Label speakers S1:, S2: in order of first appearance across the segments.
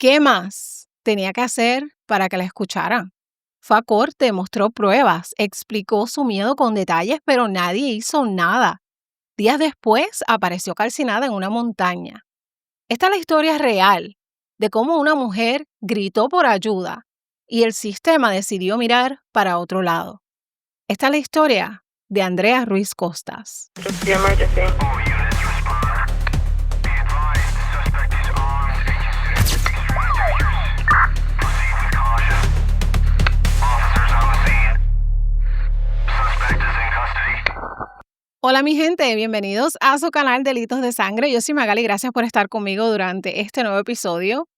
S1: ¿Qué más tenía que hacer para que la escucharan? Fue a corte, mostró pruebas, explicó su miedo con detalles, pero nadie hizo nada. Días después apareció calcinada en una montaña. Esta es la historia real de cómo una mujer gritó por ayuda y el sistema decidió mirar para otro lado. Esta es la historia de Andrea Ruiz Costas.
S2: Just the emergency.
S1: Hola mi gente, bienvenidos a su canal Delitos de Sangre. Yo soy Magali, gracias por estar conmigo durante este nuevo episodio.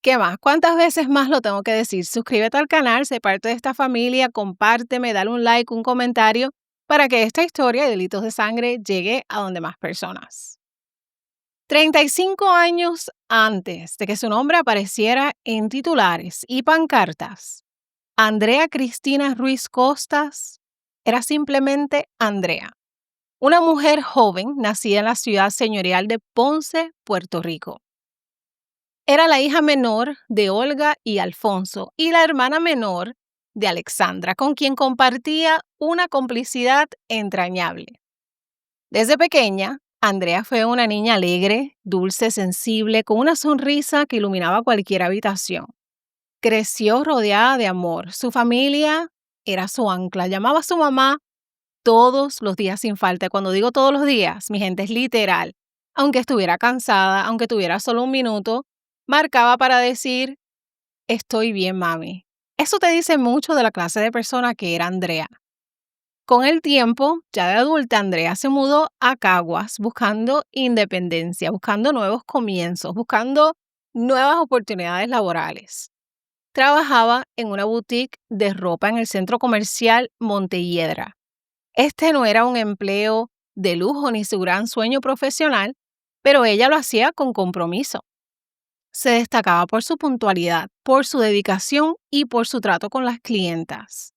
S1: ¿Qué más? ¿Cuántas veces más lo tengo que decir? Suscríbete al canal, sé parte de esta familia, compárteme, dale un like, un comentario para que esta historia de Delitos de Sangre llegue a donde más personas. 35 años antes de que su nombre apareciera en titulares y pancartas, Andrea Cristina Ruiz Costas era simplemente Andrea. Una mujer joven nacida en la ciudad señorial de Ponce, Puerto Rico. Era la hija menor de Olga y Alfonso y la hermana menor de Alexandra, con quien compartía una complicidad entrañable. Desde pequeña, Andrea fue una niña alegre, dulce, sensible, con una sonrisa que iluminaba cualquier habitación. Creció rodeada de amor. Su familia era su ancla. Llamaba a su mamá todos los días sin falta. Cuando digo todos los días, mi gente, es literal. Aunque estuviera cansada, aunque tuviera solo un minuto, marcaba para decir, estoy bien, mami. Eso te dice mucho de la clase de persona que era Andrea. Con el tiempo, ya de adulta, Andrea se mudó a Caguas buscando independencia, buscando nuevos comienzos, buscando nuevas oportunidades laborales. Trabajaba en una boutique de ropa en el centro comercial Montelledra. Este no era un empleo de lujo ni su gran sueño profesional, pero ella lo hacía con compromiso. Se destacaba por su puntualidad, por su dedicación y por su trato con las clientas.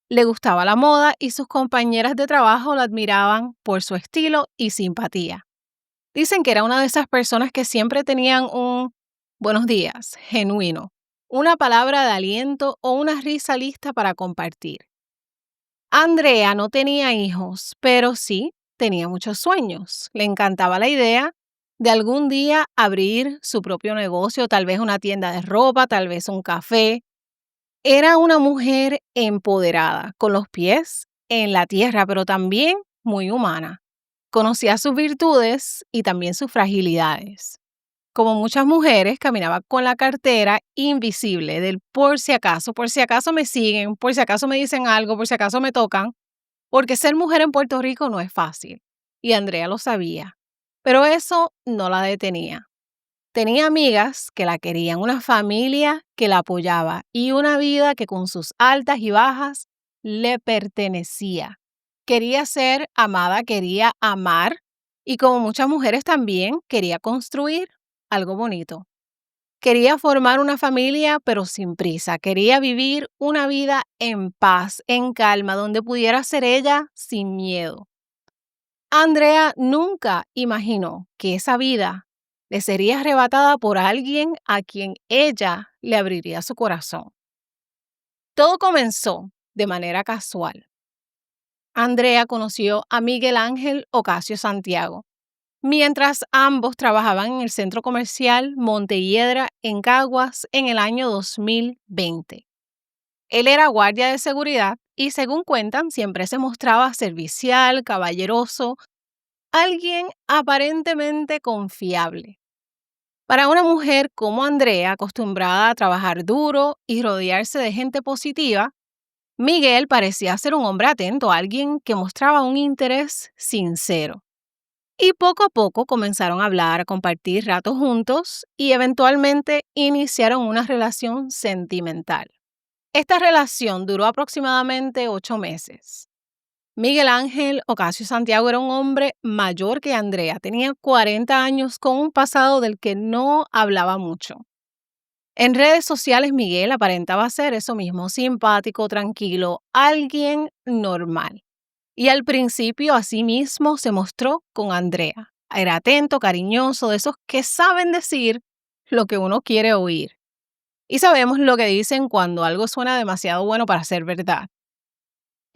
S1: Le gustaba la moda y sus compañeras de trabajo la admiraban por su estilo y simpatía. Dicen que era una de esas personas que siempre tenían un buenos días genuino, una palabra de aliento o una risa lista para compartir. Andrea no tenía hijos, pero sí tenía muchos sueños. Le encantaba la idea de algún día abrir su propio negocio, tal vez una tienda de ropa, tal vez un café. Era una mujer empoderada, con los pies en la tierra, pero también muy humana. Conocía sus virtudes y también sus fragilidades. Como muchas mujeres, caminaba con la cartera invisible del por si acaso me siguen, por si acaso me dicen algo, por si acaso me tocan, porque ser mujer en Puerto Rico no es fácil, y Andrea lo sabía. Pero eso no la detenía. Tenía amigas que la querían, una familia que la apoyaba y una vida que con sus altas y bajas le pertenecía. Quería ser amada, quería amar y como muchas mujeres también quería construir algo bonito. Quería formar una familia pero sin prisa. Quería vivir una vida en paz, en calma, donde pudiera ser ella sin miedo. Andrea nunca imaginó que esa vida le sería arrebatada por alguien a quien ella le abriría su corazón. Todo comenzó de manera casual. Andrea conoció a Miguel Ángel Ocasio Santiago, mientras ambos trabajaban en el centro comercial Montelledra en Caguas en el año 2020. Él era guardia de seguridad y, según cuentan, siempre se mostraba servicial, caballeroso, alguien aparentemente confiable. Para una mujer como Andrea, acostumbrada a trabajar duro y rodearse de gente positiva, Miguel parecía ser un hombre atento, alguien que mostraba un interés sincero. Y poco a poco comenzaron a hablar, a compartir ratos juntos y eventualmente iniciaron una relación sentimental. Esta relación duró aproximadamente 8 meses. Miguel Ángel Ocasio Santiago era un hombre mayor que Andrea, tenía 40 años con un pasado del que no hablaba mucho. En redes sociales Miguel aparentaba ser eso mismo, simpático, tranquilo, alguien normal. Y al principio así mismo se mostró con Andrea. Era atento, cariñoso, de esos que saben decir lo que uno quiere oír. Y sabemos lo que dicen cuando algo suena demasiado bueno para ser verdad.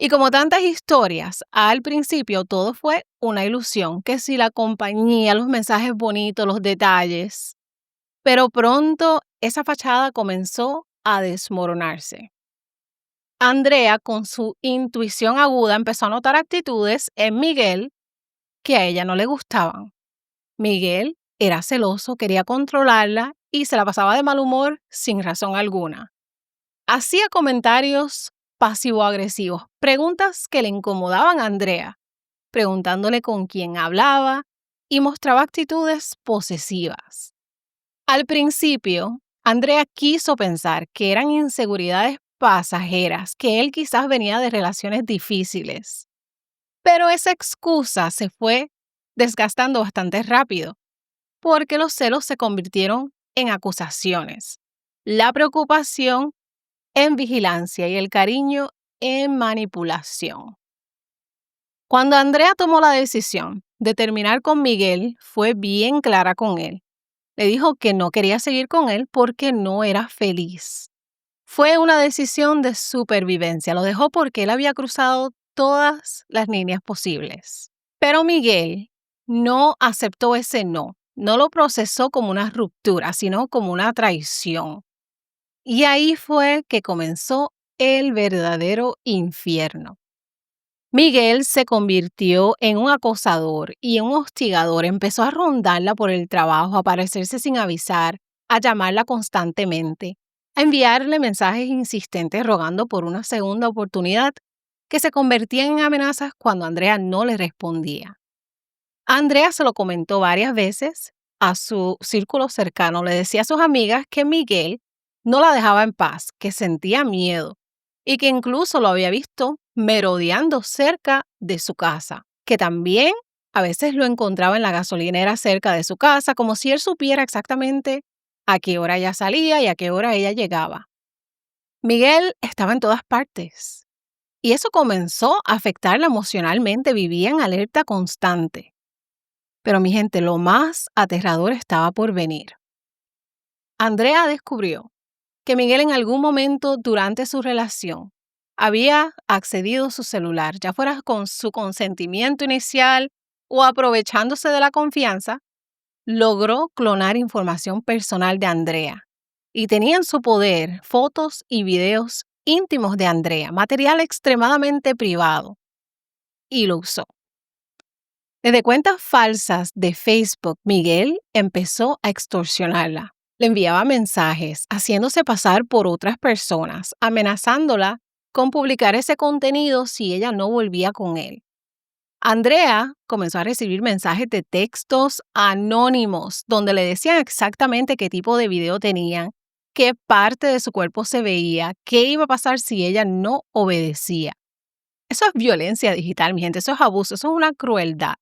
S1: Y como tantas historias, al principio todo fue una ilusión, que si la compañía, los mensajes bonitos, los detalles. Pero pronto esa fachada comenzó a desmoronarse. Andrea, con su intuición aguda, empezó a notar actitudes en Miguel que a ella no le gustaban. Miguel era celoso, quería controlarla y se la pasaba de mal humor sin razón alguna. Hacía comentarios pasivo-agresivos, preguntas que le incomodaban a Andrea, preguntándole con quién hablaba y mostraba actitudes posesivas. Al principio, Andrea quiso pensar que eran inseguridades pasajeras, que él quizás venía de relaciones difíciles. Pero esa excusa se fue desgastando bastante rápido, porque los celos se convirtieron en acusaciones, la preocupación en vigilancia y el cariño en manipulación. Cuando Andrea tomó la decisión de terminar con Miguel, fue bien clara con él. Le dijo que no quería seguir con él porque no era feliz. Fue una decisión de supervivencia. Lo dejó porque él había cruzado todas las líneas posibles. Pero Miguel no aceptó ese no. No lo procesó como una ruptura, sino como una traición. Y ahí fue que comenzó el verdadero infierno. Miguel se convirtió en un acosador y un hostigador. Empezó a rondarla por el trabajo, a aparecerse sin avisar, a llamarla constantemente, a enviarle mensajes insistentes rogando por una segunda oportunidad que se convertían en amenazas cuando Andrea no le respondía. Andrea se lo comentó varias veces a su círculo cercano. Le decía a sus amigas que Miguel no la dejaba en paz, que sentía miedo y que incluso lo había visto merodeando cerca de su casa, que también a veces lo encontraba en la gasolinera cerca de su casa, como si él supiera exactamente a qué hora ella salía y a qué hora ella llegaba. Miguel estaba en todas partes y eso comenzó a afectarla emocionalmente, vivía en alerta constante. Pero mi gente, lo más aterrador estaba por venir. Andrea descubrió que Miguel en algún momento durante su relación había accedido a su celular, ya fuera con su consentimiento inicial o aprovechándose de la confianza, logró clonar información personal de Andrea y tenía en su poder fotos y videos íntimos de Andrea, material extremadamente privado, y lo usó. Desde cuentas falsas de Facebook, Miguel empezó a extorsionarla. Le enviaba mensajes, haciéndose pasar por otras personas, amenazándola con publicar ese contenido si ella no volvía con él. Andrea comenzó a recibir mensajes de textos anónimos donde le decían exactamente qué tipo de video tenían, qué parte de su cuerpo se veía, qué iba a pasar si ella no obedecía. Eso es violencia digital, mi gente, eso es abuso, eso es una crueldad.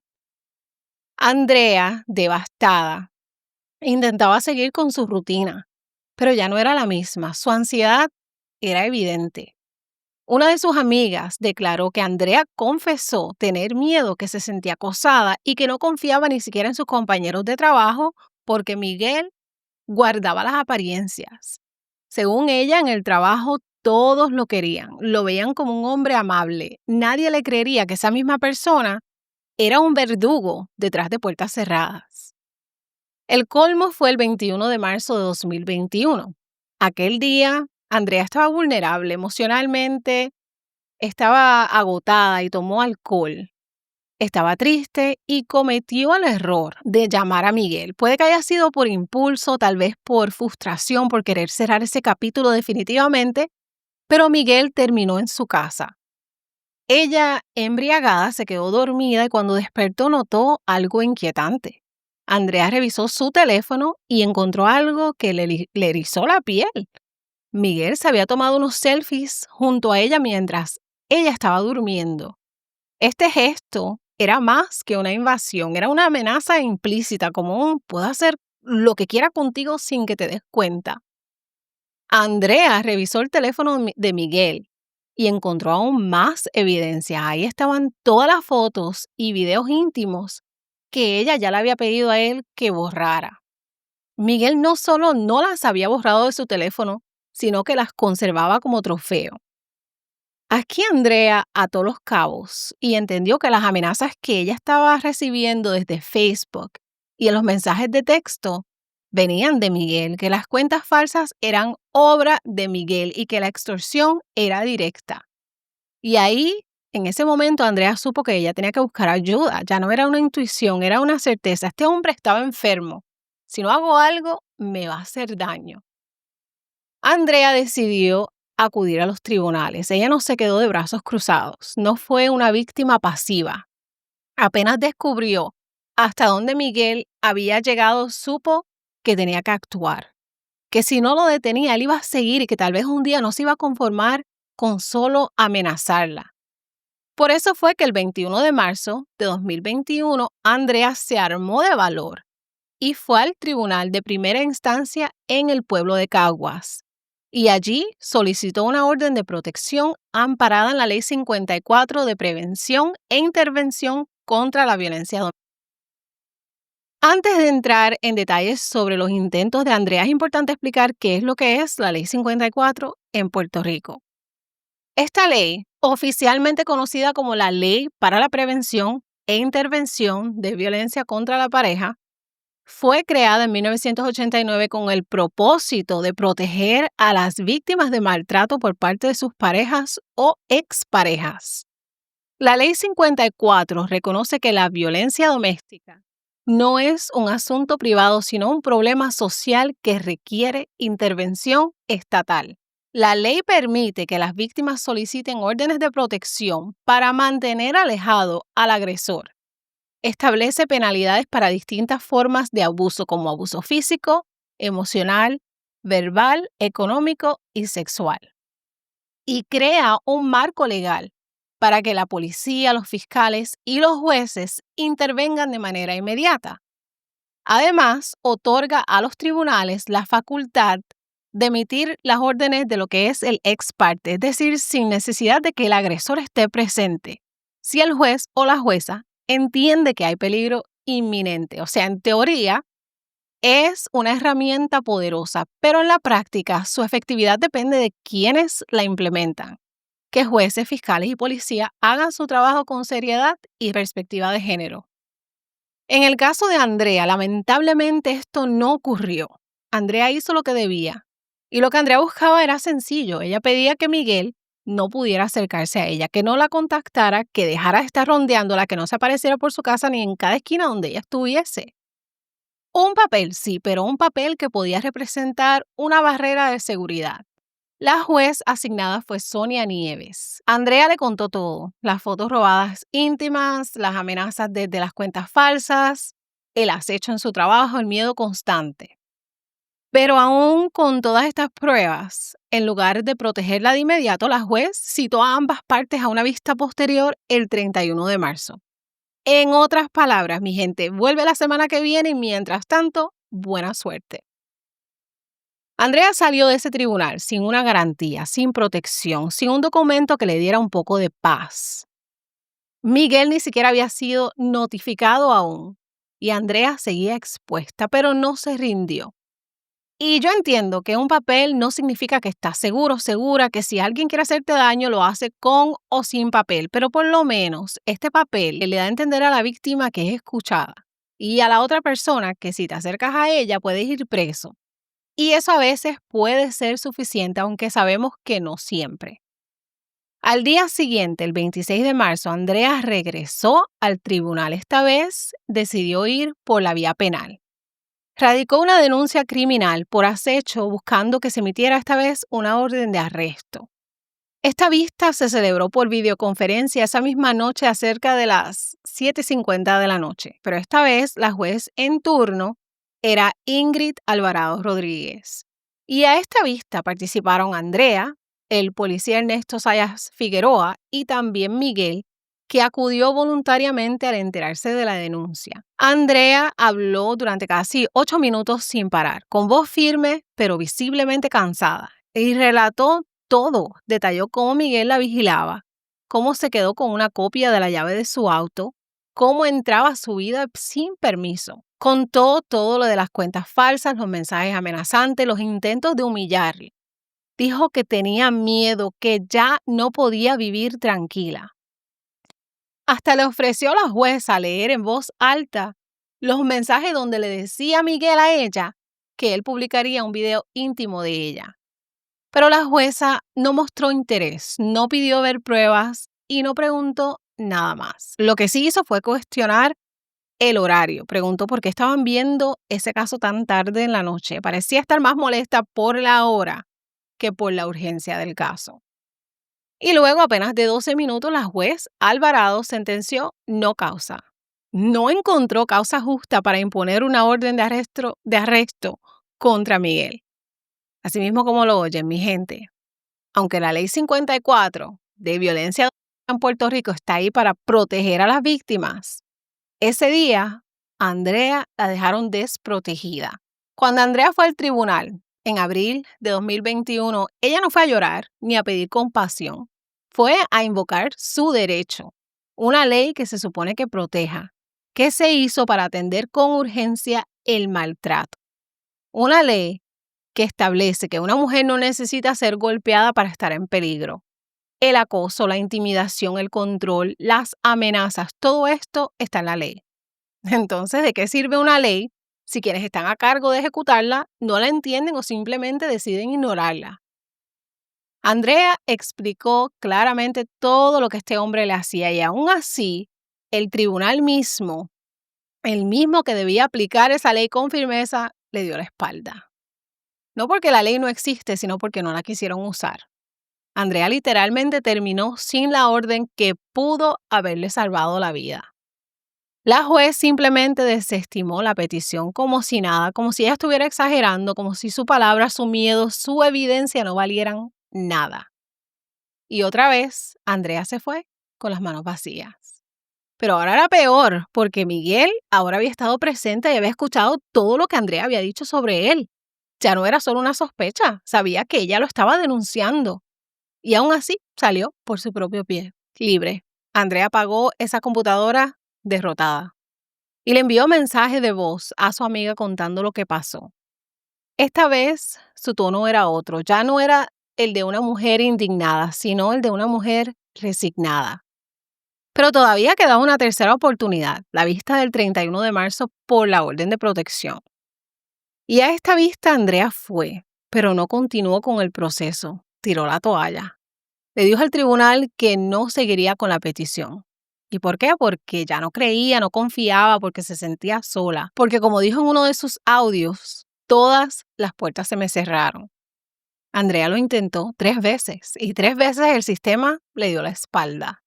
S1: Andrea, devastada, intentaba seguir con su rutina, pero ya no era la misma. Su ansiedad era evidente. Una de sus amigas declaró que Andrea confesó tener miedo, que se sentía acosada y que no confiaba ni siquiera en sus compañeros de trabajo porque Miguel guardaba las apariencias. Según ella, en el trabajo todos lo querían, lo veían como un hombre amable. Nadie le creería que esa misma persona era un verdugo detrás de puertas cerradas. El colmo fue el 21 de marzo de 2021. Aquel día, Andrea estaba vulnerable emocionalmente, estaba agotada y tomó alcohol. Estaba triste y cometió el error de llamar a Miguel. Puede que haya sido por impulso, tal vez por frustración, por querer cerrar ese capítulo definitivamente, pero Miguel terminó en su casa. Ella, embriagada, se quedó dormida y cuando despertó notó algo inquietante. Andrea revisó su teléfono y encontró algo que le erizó la piel. Miguel se había tomado unos selfies junto a ella mientras ella estaba durmiendo. Este gesto era más que una invasión, era una amenaza implícita, como un puedo hacer lo que quiera contigo sin que te des cuenta. Andrea revisó el teléfono de Miguel y encontró aún más evidencia. Ahí estaban todas las fotos y videos íntimos que ella ya le había pedido a él que borrara. Miguel no solo no las había borrado de su teléfono, sino que las conservaba como trofeo. Aquí Andrea ató los cabos y entendió que las amenazas que ella estaba recibiendo desde Facebook y en los mensajes de texto venían de Miguel, que las cuentas falsas eran obra de Miguel y que la extorsión era directa. Y ahí, en ese momento, Andrea supo que ella tenía que buscar ayuda. Ya no era una intuición, era una certeza. Este hombre estaba enfermo. Si no hago algo, me va a hacer daño. Andrea decidió acudir a los tribunales. Ella no se quedó de brazos cruzados. No fue una víctima pasiva. Apenas descubrió hasta dónde Miguel había llegado, supo que tenía que actuar. Que si no lo detenía, él iba a seguir y que tal vez un día no se iba a conformar con solo amenazarla. Por eso fue que el 21 de marzo de 2021, Andrea se armó de valor y fue al tribunal de primera instancia en el pueblo de Caguas. Y allí solicitó una orden de protección amparada en la Ley 54 de Prevención e Intervención contra la Violencia Doméstica. Antes de entrar en detalles sobre los intentos de Andrea, es importante explicar qué es lo que es la Ley 54 en Puerto Rico. Esta ley, oficialmente conocida como la Ley para la Prevención e Intervención de Violencia contra la Pareja, fue creada en 1989 con el propósito de proteger a las víctimas de maltrato por parte de sus parejas o exparejas. La Ley 54 reconoce que la violencia doméstica no es un asunto privado, sino un problema social que requiere intervención estatal. La ley permite que las víctimas soliciten órdenes de protección para mantener alejado al agresor. Establece penalidades para distintas formas de abuso como abuso físico, emocional, verbal, económico y sexual. Y crea un marco legal para que la policía, los fiscales y los jueces intervengan de manera inmediata. Además, otorga a los tribunales la facultad de emitir las órdenes de lo que es el ex parte, es decir, sin necesidad de que el agresor esté presente, si el juez o la jueza entiende que hay peligro inminente. O sea, en teoría, es una herramienta poderosa, pero en la práctica su efectividad depende de quienes la implementan. Que jueces, fiscales y policía hagan su trabajo con seriedad y perspectiva de género. En el caso de Andrea, lamentablemente esto no ocurrió. Andrea hizo lo que debía. Y lo que Andrea buscaba era sencillo. Ella pedía que Miguel no pudiera acercarse a ella, que no la contactara, que dejara de estar rondeándola, que no se apareciera por su casa ni en cada esquina donde ella estuviese. Un papel, sí, pero un papel que podía representar una barrera de seguridad. La juez asignada fue Sonia Nieves. Andrea le contó todo, las fotos robadas íntimas, las amenazas desde las cuentas falsas, el acecho en su trabajo, el miedo constante. Pero aún con todas estas pruebas, en lugar de protegerla de inmediato, la juez citó a ambas partes a una vista posterior el 31 de marzo. En otras palabras, mi gente, vuelve la semana que viene y mientras tanto, buena suerte. Andrea salió de ese tribunal sin una garantía, sin protección, sin un documento que le diera un poco de paz. Miguel ni siquiera había sido notificado aún y Andrea seguía expuesta, pero no se rindió. Y yo entiendo que un papel no significa que estás seguro, segura, que si alguien quiere hacerte daño lo hace con o sin papel, pero por lo menos este papel le da a entender a la víctima que es escuchada y a la otra persona que si te acercas a ella puedes ir preso. Y eso a veces puede ser suficiente, aunque sabemos que no siempre. Al día siguiente, el 26 de marzo, Andrea regresó al tribunal. Esta vez decidió ir por la vía penal. Radicó una denuncia criminal por acecho buscando que se emitiera esta vez una orden de arresto. Esta vista se celebró por videoconferencia esa misma noche a cerca de las 7:50 de la noche, pero esta vez la juez en turno era Ingrid Alvarado Rodríguez. Y a esta vista participaron Andrea, el policía Ernesto Sayas Figueroa y también Miguel, que acudió voluntariamente al enterarse de la denuncia. Andrea habló durante casi 8 minutos sin parar, con voz firme pero visiblemente cansada, y relató todo. Detalló cómo Miguel la vigilaba, cómo se quedó con una copia de la llave de su auto, cómo entraba a su vida sin permiso. Contó todo lo de las cuentas falsas, los mensajes amenazantes, los intentos de humillarle. Dijo que tenía miedo, que ya no podía vivir tranquila. Hasta le ofreció a la jueza leer en voz alta los mensajes donde le decía Miguel a ella que él publicaría un video íntimo de ella. Pero la jueza no mostró interés, no pidió ver pruebas y no preguntó nada más. Lo que sí hizo fue cuestionar el horario. Preguntó por qué estaban viendo ese caso tan tarde en la noche. Parecía estar más molesta por la hora que por la urgencia del caso. Y luego, apenas de 12 minutos, la juez Alvarado sentenció no causa. No encontró causa justa para imponer una orden de arresto contra Miguel. Asimismo como lo oyen, mi gente. Aunque la ley 54 de violencia en Puerto Rico está ahí para proteger a las víctimas, ese día a Andrea la dejaron desprotegida. Cuando Andrea fue al tribunal en abril de 2021, ella no fue a llorar ni a pedir compasión. Fue a invocar su derecho, una ley que se supone que proteja, que se hizo para atender con urgencia el maltrato. Una ley que establece que una mujer no necesita ser golpeada para estar en peligro. El acoso, la intimidación, el control, las amenazas, todo esto está en la ley. Entonces, ¿de qué sirve una ley si quienes están a cargo de ejecutarla no la entienden o simplemente deciden ignorarla? Andrea explicó claramente todo lo que este hombre le hacía y aún así, el tribunal mismo, el mismo que debía aplicar esa ley con firmeza, le dio la espalda. No porque la ley no existe, sino porque no la quisieron usar. Andrea literalmente terminó sin la orden que pudo haberle salvado la vida. La juez simplemente desestimó la petición como si nada, como si ella estuviera exagerando, como si su palabra, su miedo, su evidencia no valieran nada. Y otra vez, Andrea se fue con las manos vacías. Pero ahora era peor, porque Miguel ahora había estado presente y había escuchado todo lo que Andrea había dicho sobre él. Ya no era solo una sospecha, sabía que ella lo estaba denunciando. Y aún así salió por su propio pie, libre. Andrea apagó esa computadora derrotada y le envió mensaje de voz a su amiga contando lo que pasó. Esta vez su tono era otro, ya no era el de una mujer indignada, sino el de una mujer resignada. Pero todavía quedaba una tercera oportunidad, la vista del 31 de marzo por la orden de protección. Y a esta vista Andrea fue, pero no continuó con el proceso, tiró la toalla. Le dijo al tribunal que no seguiría con la petición. ¿Y por qué? Porque ya no creía, no confiaba, porque se sentía sola. Porque como dijo en uno de sus audios, todas las puertas se me cerraron. Andrea lo intentó 3 veces y 3 veces el sistema le dio la espalda.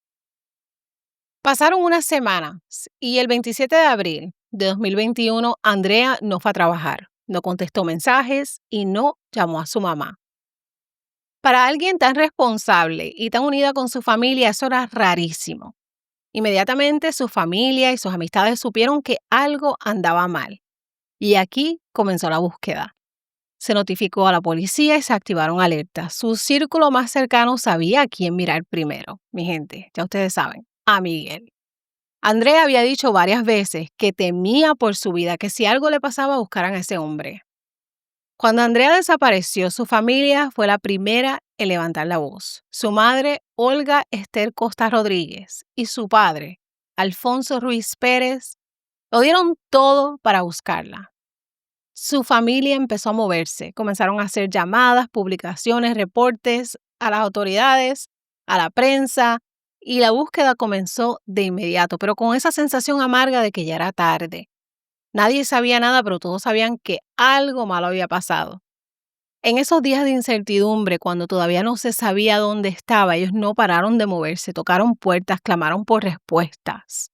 S1: Pasaron unas semanas y el 27 de abril de 2021 Andrea no fue a trabajar, no contestó mensajes y no llamó a su mamá. Para alguien tan responsable y tan unida con su familia, eso era rarísimo. Inmediatamente su familia y sus amistades supieron que algo andaba mal. Y aquí comenzó la búsqueda. Se notificó a la policía y se activaron alertas. Su círculo más cercano sabía a quién mirar primero. Mi gente, ya ustedes saben, a Miguel. Andrea había dicho varias veces que temía por su vida, que si algo le pasaba buscaran a ese hombre. Cuando Andrea desapareció, su familia fue la primera en levantar la voz. Su madre, Olga Esther Costa Rodríguez, y su padre, Alfonso Ruiz Pérez, lo dieron todo para buscarla. Su familia empezó a moverse. Comenzaron a hacer llamadas, publicaciones, reportes a las autoridades, a la prensa, y la búsqueda comenzó de inmediato, pero con esa sensación amarga de que ya era tarde. Nadie sabía nada, pero todos sabían que algo malo había pasado. En esos días de incertidumbre, cuando todavía no se sabía dónde estaba, ellos no pararon de moverse, tocaron puertas, clamaron por respuestas.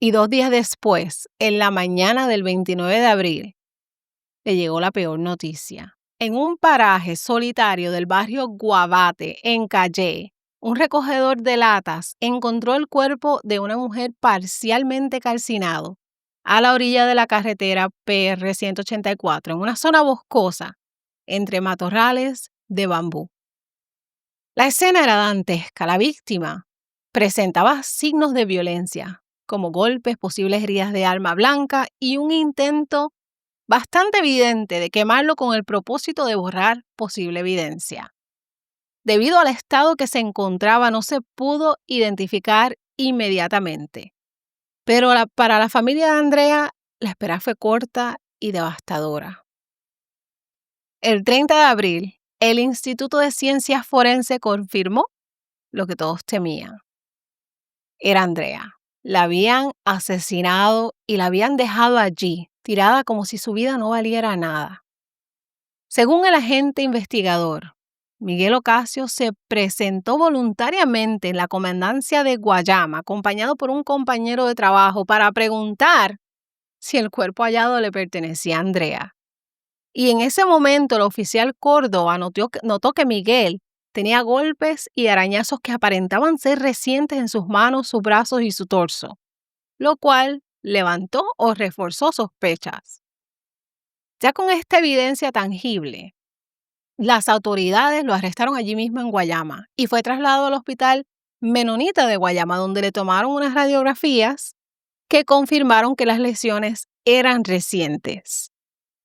S1: Y 2 días después, en la mañana del 29 de abril, le llegó la peor noticia. En un paraje solitario del barrio Guabate, en Calle, un recogedor de latas encontró el cuerpo de una mujer parcialmente calcinado a la orilla de la carretera PR 184, en una zona boscosa, entre matorrales de bambú. La escena era dantesca. La víctima presentaba signos de violencia, como golpes, posibles heridas de arma blanca y un intento bastante evidente de quemarlo con el propósito de borrar posible evidencia. Debido al estado que se encontraba, no se pudo identificar inmediatamente. Pero para la familia de Andrea, la espera fue corta y devastadora. El 30 de abril, el Instituto de Ciencias Forenses confirmó lo que todos temían. Era Andrea. La habían asesinado y la habían dejado allí, tirada como si su vida no valiera nada. Según el agente investigador, Miguel Ocasio se presentó voluntariamente en la comandancia de Guayama, acompañado por un compañero de trabajo, para preguntar si el cuerpo hallado le pertenecía a Andrea. Y en ese momento el oficial Córdoba notó que Miguel tenía golpes y arañazos que aparentaban ser recientes en sus manos, sus brazos y su torso, lo cual levantó o reforzó sospechas. Ya con esta evidencia tangible, las autoridades lo arrestaron allí mismo en Guayama y fue trasladado al hospital Menonita de Guayama, donde le tomaron unas radiografías que confirmaron que las lesiones eran recientes.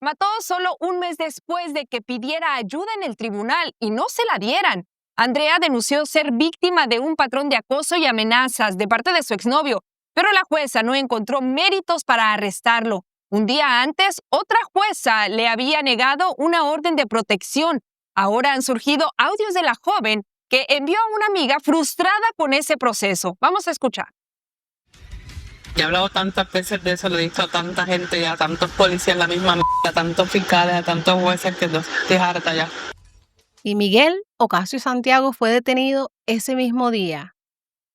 S2: Mató solo un mes después de que pidiera ayuda en el tribunal y no se la dieran. Andrea denunció ser víctima de un patrón de acoso y amenazas de parte de su exnovio, pero la jueza no encontró méritos para arrestarlo. Un día antes, otra jueza le había negado una orden de protección. Ahora han surgido audios de la joven que envió a una amiga frustrada con ese proceso. Vamos a escuchar.
S3: He hablado tantas veces de eso, le he dicho a tanta gente, a tantos policías la misma a tantos fiscales, a tantos jueces que estoy harta ya.
S1: Y Miguel Ocasio Santiago fue detenido ese mismo día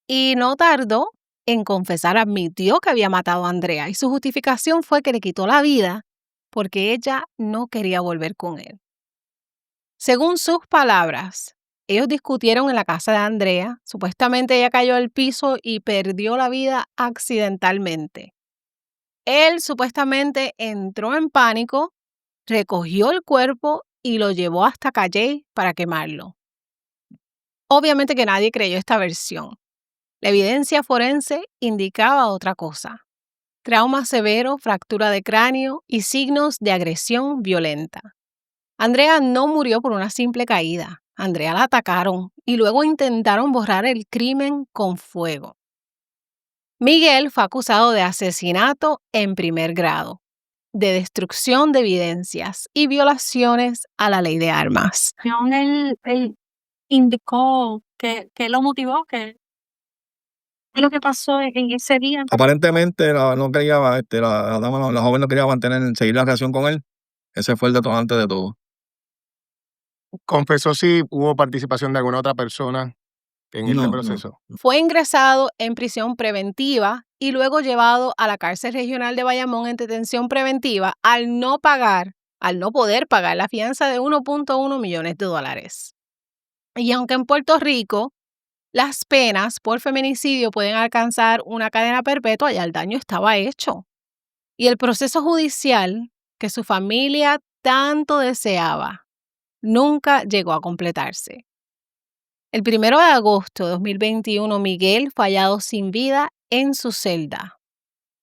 S1: y no tardó en confesar, admitió que había matado a Andrea y su justificación fue que le quitó la vida porque ella no quería volver con él. Según sus palabras, ellos discutieron en la casa de Andrea. Supuestamente ella cayó al piso y perdió la vida accidentalmente. Él supuestamente entró en pánico, recogió el cuerpo y lo llevó hasta Calley para quemarlo. Obviamente que nadie creyó esta versión. La evidencia forense indicaba otra cosa: trauma severo, fractura de cráneo y signos de agresión violenta. Andrea no murió por una simple caída. Andrea la atacaron y luego intentaron borrar el crimen con fuego. Miguel fue acusado de asesinato en primer grado, de destrucción de evidencias y violaciones a la ley de armas.
S4: Él indicó que lo motivó, que lo que pasó en ese día.
S5: Aparentemente no quería, la joven no quería seguir la relación con él. Ese fue el detonante de todo.
S6: ¿Confesó si hubo participación de alguna otra persona en este proceso?
S1: Fue ingresado en prisión preventiva y luego llevado a la cárcel regional de Bayamón en detención preventiva al no poder pagar la fianza de $1.1 millones. Y aunque en Puerto Rico las penas por feminicidio pueden alcanzar una cadena perpetua, ya el daño estaba hecho. Y el proceso judicial que su familia tanto deseaba nunca llegó a completarse. El 1 de agosto de 2021, Miguel fue hallado sin vida en su celda.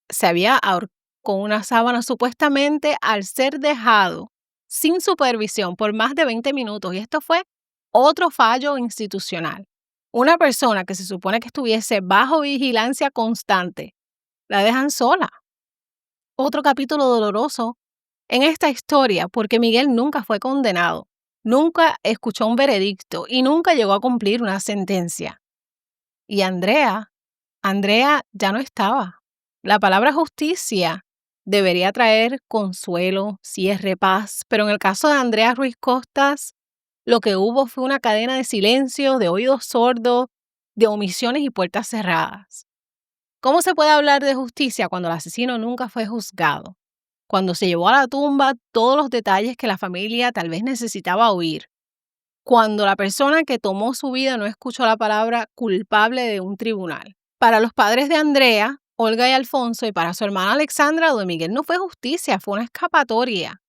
S1: Se había ahorcado con una sábana supuestamente al ser dejado sin supervisión por más de 20 minutos. Y esto fue otro fallo institucional. Una persona que se supone que estuviese bajo vigilancia constante, la dejan sola. Otro capítulo doloroso en esta historia porque Miguel nunca fue condenado. Nunca escuchó un veredicto y nunca llegó a cumplir una sentencia. Y Andrea ya no estaba. La palabra justicia debería traer consuelo, cierre, paz, pero en el caso de Andrea Ruiz Costas, lo que hubo fue una cadena de silencio, de oídos sordos, de omisiones y puertas cerradas. ¿Cómo se puede hablar de justicia cuando el asesino nunca fue juzgado? Cuando se llevó a la tumba todos los detalles que la familia tal vez necesitaba oír. Cuando la persona que tomó su vida no escuchó la palabra culpable de un tribunal. Para los padres de Andrea, Olga y Alfonso, y para su hermana Alexandra, lo de Miguel no fue justicia, fue una escapatoria.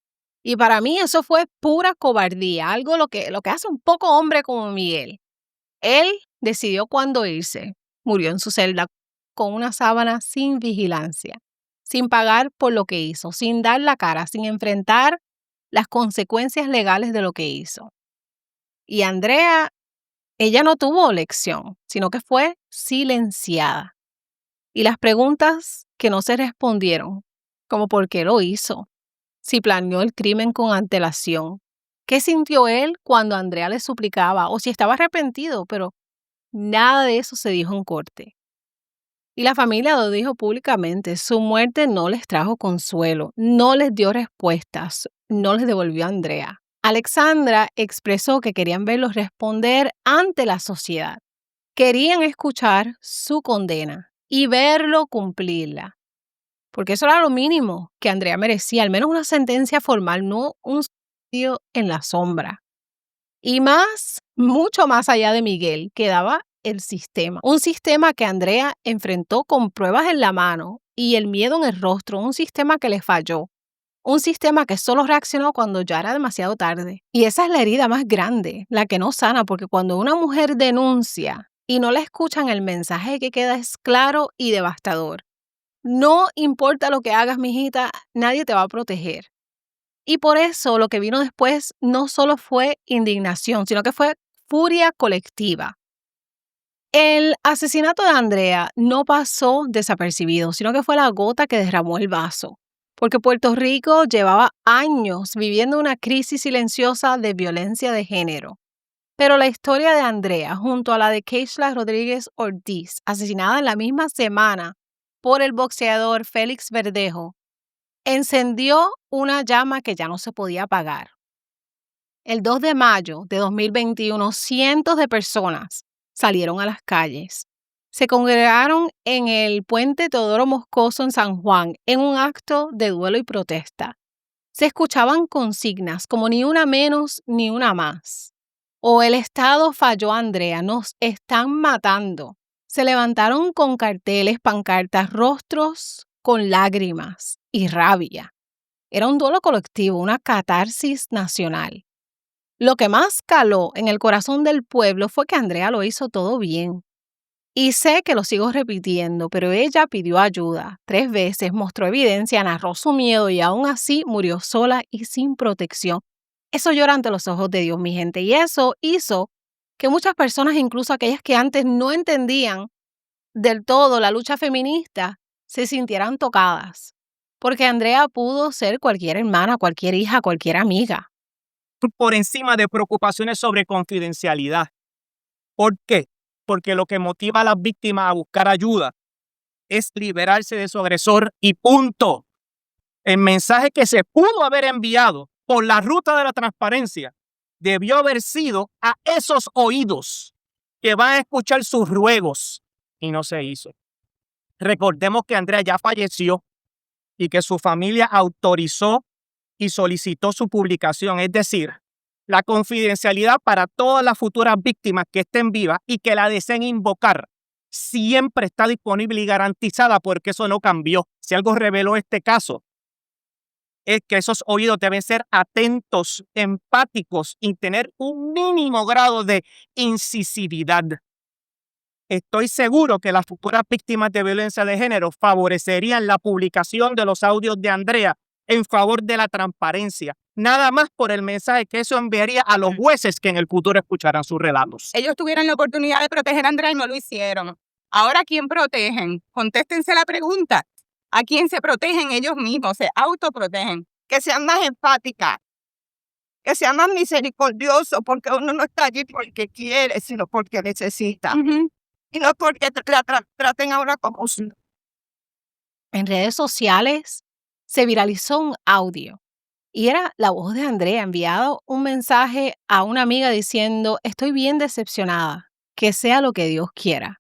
S1: Y para mí eso fue pura cobardía, algo lo que hace un poco hombre como Miguel. Él decidió cuándo irse. Murió en su celda con una sábana sin vigilancia, sin pagar por lo que hizo, sin dar la cara, sin enfrentar las consecuencias legales de lo que hizo. Y Andrea, ella no tuvo lección, sino que fue silenciada. Y las preguntas que no se respondieron, como por qué lo hizo, si planeó el crimen con antelación, qué sintió él cuando Andrea le suplicaba o si estaba arrepentido, pero nada de eso se dijo en corte. Y la familia lo dijo públicamente, su muerte no les trajo consuelo, no les dio respuestas, no les devolvió a Andrea. Alexandra expresó que querían verlos responder ante la sociedad. Querían escuchar su condena y verlo cumplirla. Porque eso era lo mínimo que Andrea merecía, al menos una sentencia formal, no un suicidio en la sombra. Y más, mucho más allá de Miguel, quedaba el sistema. Un sistema que Andrea enfrentó con pruebas en la mano y el miedo en el rostro, un sistema que le falló. Un sistema que solo reaccionó cuando ya era demasiado tarde. Y esa es la herida más grande, la que no sana, porque cuando una mujer denuncia y no le escuchan, el mensaje que queda es claro y devastador. No importa lo que hagas, mijita, nadie te va a proteger. Y por eso lo que vino después no solo fue indignación, sino que fue furia colectiva. El asesinato de Andrea no pasó desapercibido, sino que fue la gota que derramó el vaso. Porque Puerto Rico llevaba años viviendo una crisis silenciosa de violencia de género. Pero la historia de Andrea, junto a la de Keishla Rodríguez Ortiz, asesinada en la misma semana por el boxeador Félix Verdejo, encendió una llama que ya no se podía apagar. El 2 de mayo de 2021, cientos de personas salieron a las calles. Se congregaron en el puente Teodoro Moscoso en San Juan en un acto de duelo y protesta. Se escuchaban consignas como ni una menos ni una más. O el Estado falló a Andrea, nos están matando. Se levantaron con carteles, pancartas, rostros con lágrimas y rabia. Era un duelo colectivo, una catarsis nacional. Lo que más caló en el corazón del pueblo fue que Andrea lo hizo todo bien. Y sé que lo sigo repitiendo, pero ella pidió ayuda 3 veces, mostró evidencia, narró su miedo y aún así murió sola y sin protección. Eso llora ante los ojos de Dios, mi gente, y eso hizo que muchas personas, incluso aquellas que antes no entendían del todo la lucha feminista, se sintieran tocadas. Porque Andrea pudo ser cualquier hermana, cualquier hija, cualquier amiga.
S7: Por encima de preocupaciones sobre confidencialidad. ¿Por qué? Porque lo que motiva a las víctimas a buscar ayuda es liberarse de su agresor y punto. El mensaje que se pudo haber enviado por la ruta de la transparencia debió haber sido a esos oídos que van a escuchar sus ruegos y no se hizo. Recordemos que Andrea ya falleció y que su familia autorizó y solicitó su publicación, es decir, la confidencialidad para todas las futuras víctimas que estén vivas y que la deseen invocar siempre está disponible y garantizada porque eso no cambió. Si algo reveló este caso, es que esos oídos deben ser atentos, empáticos y tener un mínimo grado de incisividad. Estoy seguro que las futuras víctimas de violencia de género favorecerían la publicación de los audios de Andrea en favor de la transparencia, nada más por el mensaje que eso enviaría a los jueces que en el futuro escucharán sus relatos.
S8: Ellos tuvieron la oportunidad de proteger a Andrea y no lo hicieron. Ahora, ¿a quién protegen? Contéstense la pregunta. ¿A quién se protegen ellos mismos? Se autoprotegen. Que sean más empáticas, que sean más misericordiosos, porque uno no está allí porque quiere, sino porque necesita. Y no porque la traten ahora como si...
S1: En redes sociales se viralizó un audio y era la voz de Andrea enviado un mensaje a una amiga diciendo: estoy bien decepcionada, que sea lo que Dios quiera.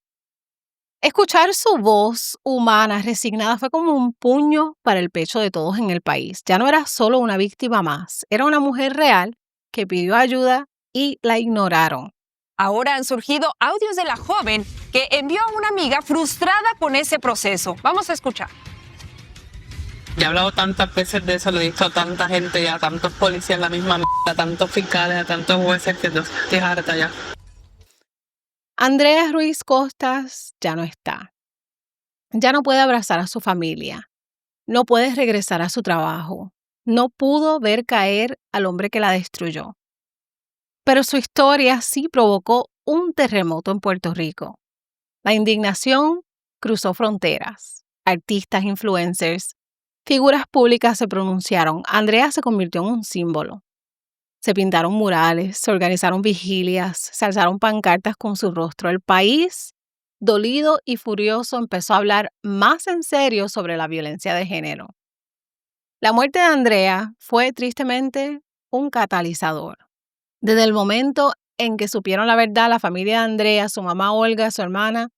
S1: Escuchar su voz humana resignada fue como un puño para el pecho de todos en el país. Ya no era solo una víctima más, era una mujer real que pidió ayuda y la ignoraron.
S2: Ahora han surgido audios de la joven que envió a una amiga frustrada con ese proceso. Vamos a escuchar.
S3: Ya he hablado tantas veces de eso, lo he dicho a tanta gente, ya a tantos policías, la misma a tantos fiscales, a tantos jueces que estoy harta ya.
S1: Andrea Ruiz Costas ya no está. Ya no puede abrazar a su familia, no puede regresar a su trabajo, no pudo ver caer al hombre que la destruyó. Pero su historia sí provocó un terremoto en Puerto Rico. La indignación cruzó fronteras. Artistas, influencers, figuras públicas se pronunciaron. Andrea se convirtió en un símbolo. Se pintaron murales, se organizaron vigilias, se alzaron pancartas con su rostro. El país, dolido y furioso, empezó a hablar más en serio sobre la violencia de género. La muerte de Andrea fue tristemente un catalizador. Desde el momento en que supieron la verdad, la familia de Andrea, su mamá Olga, su hermana,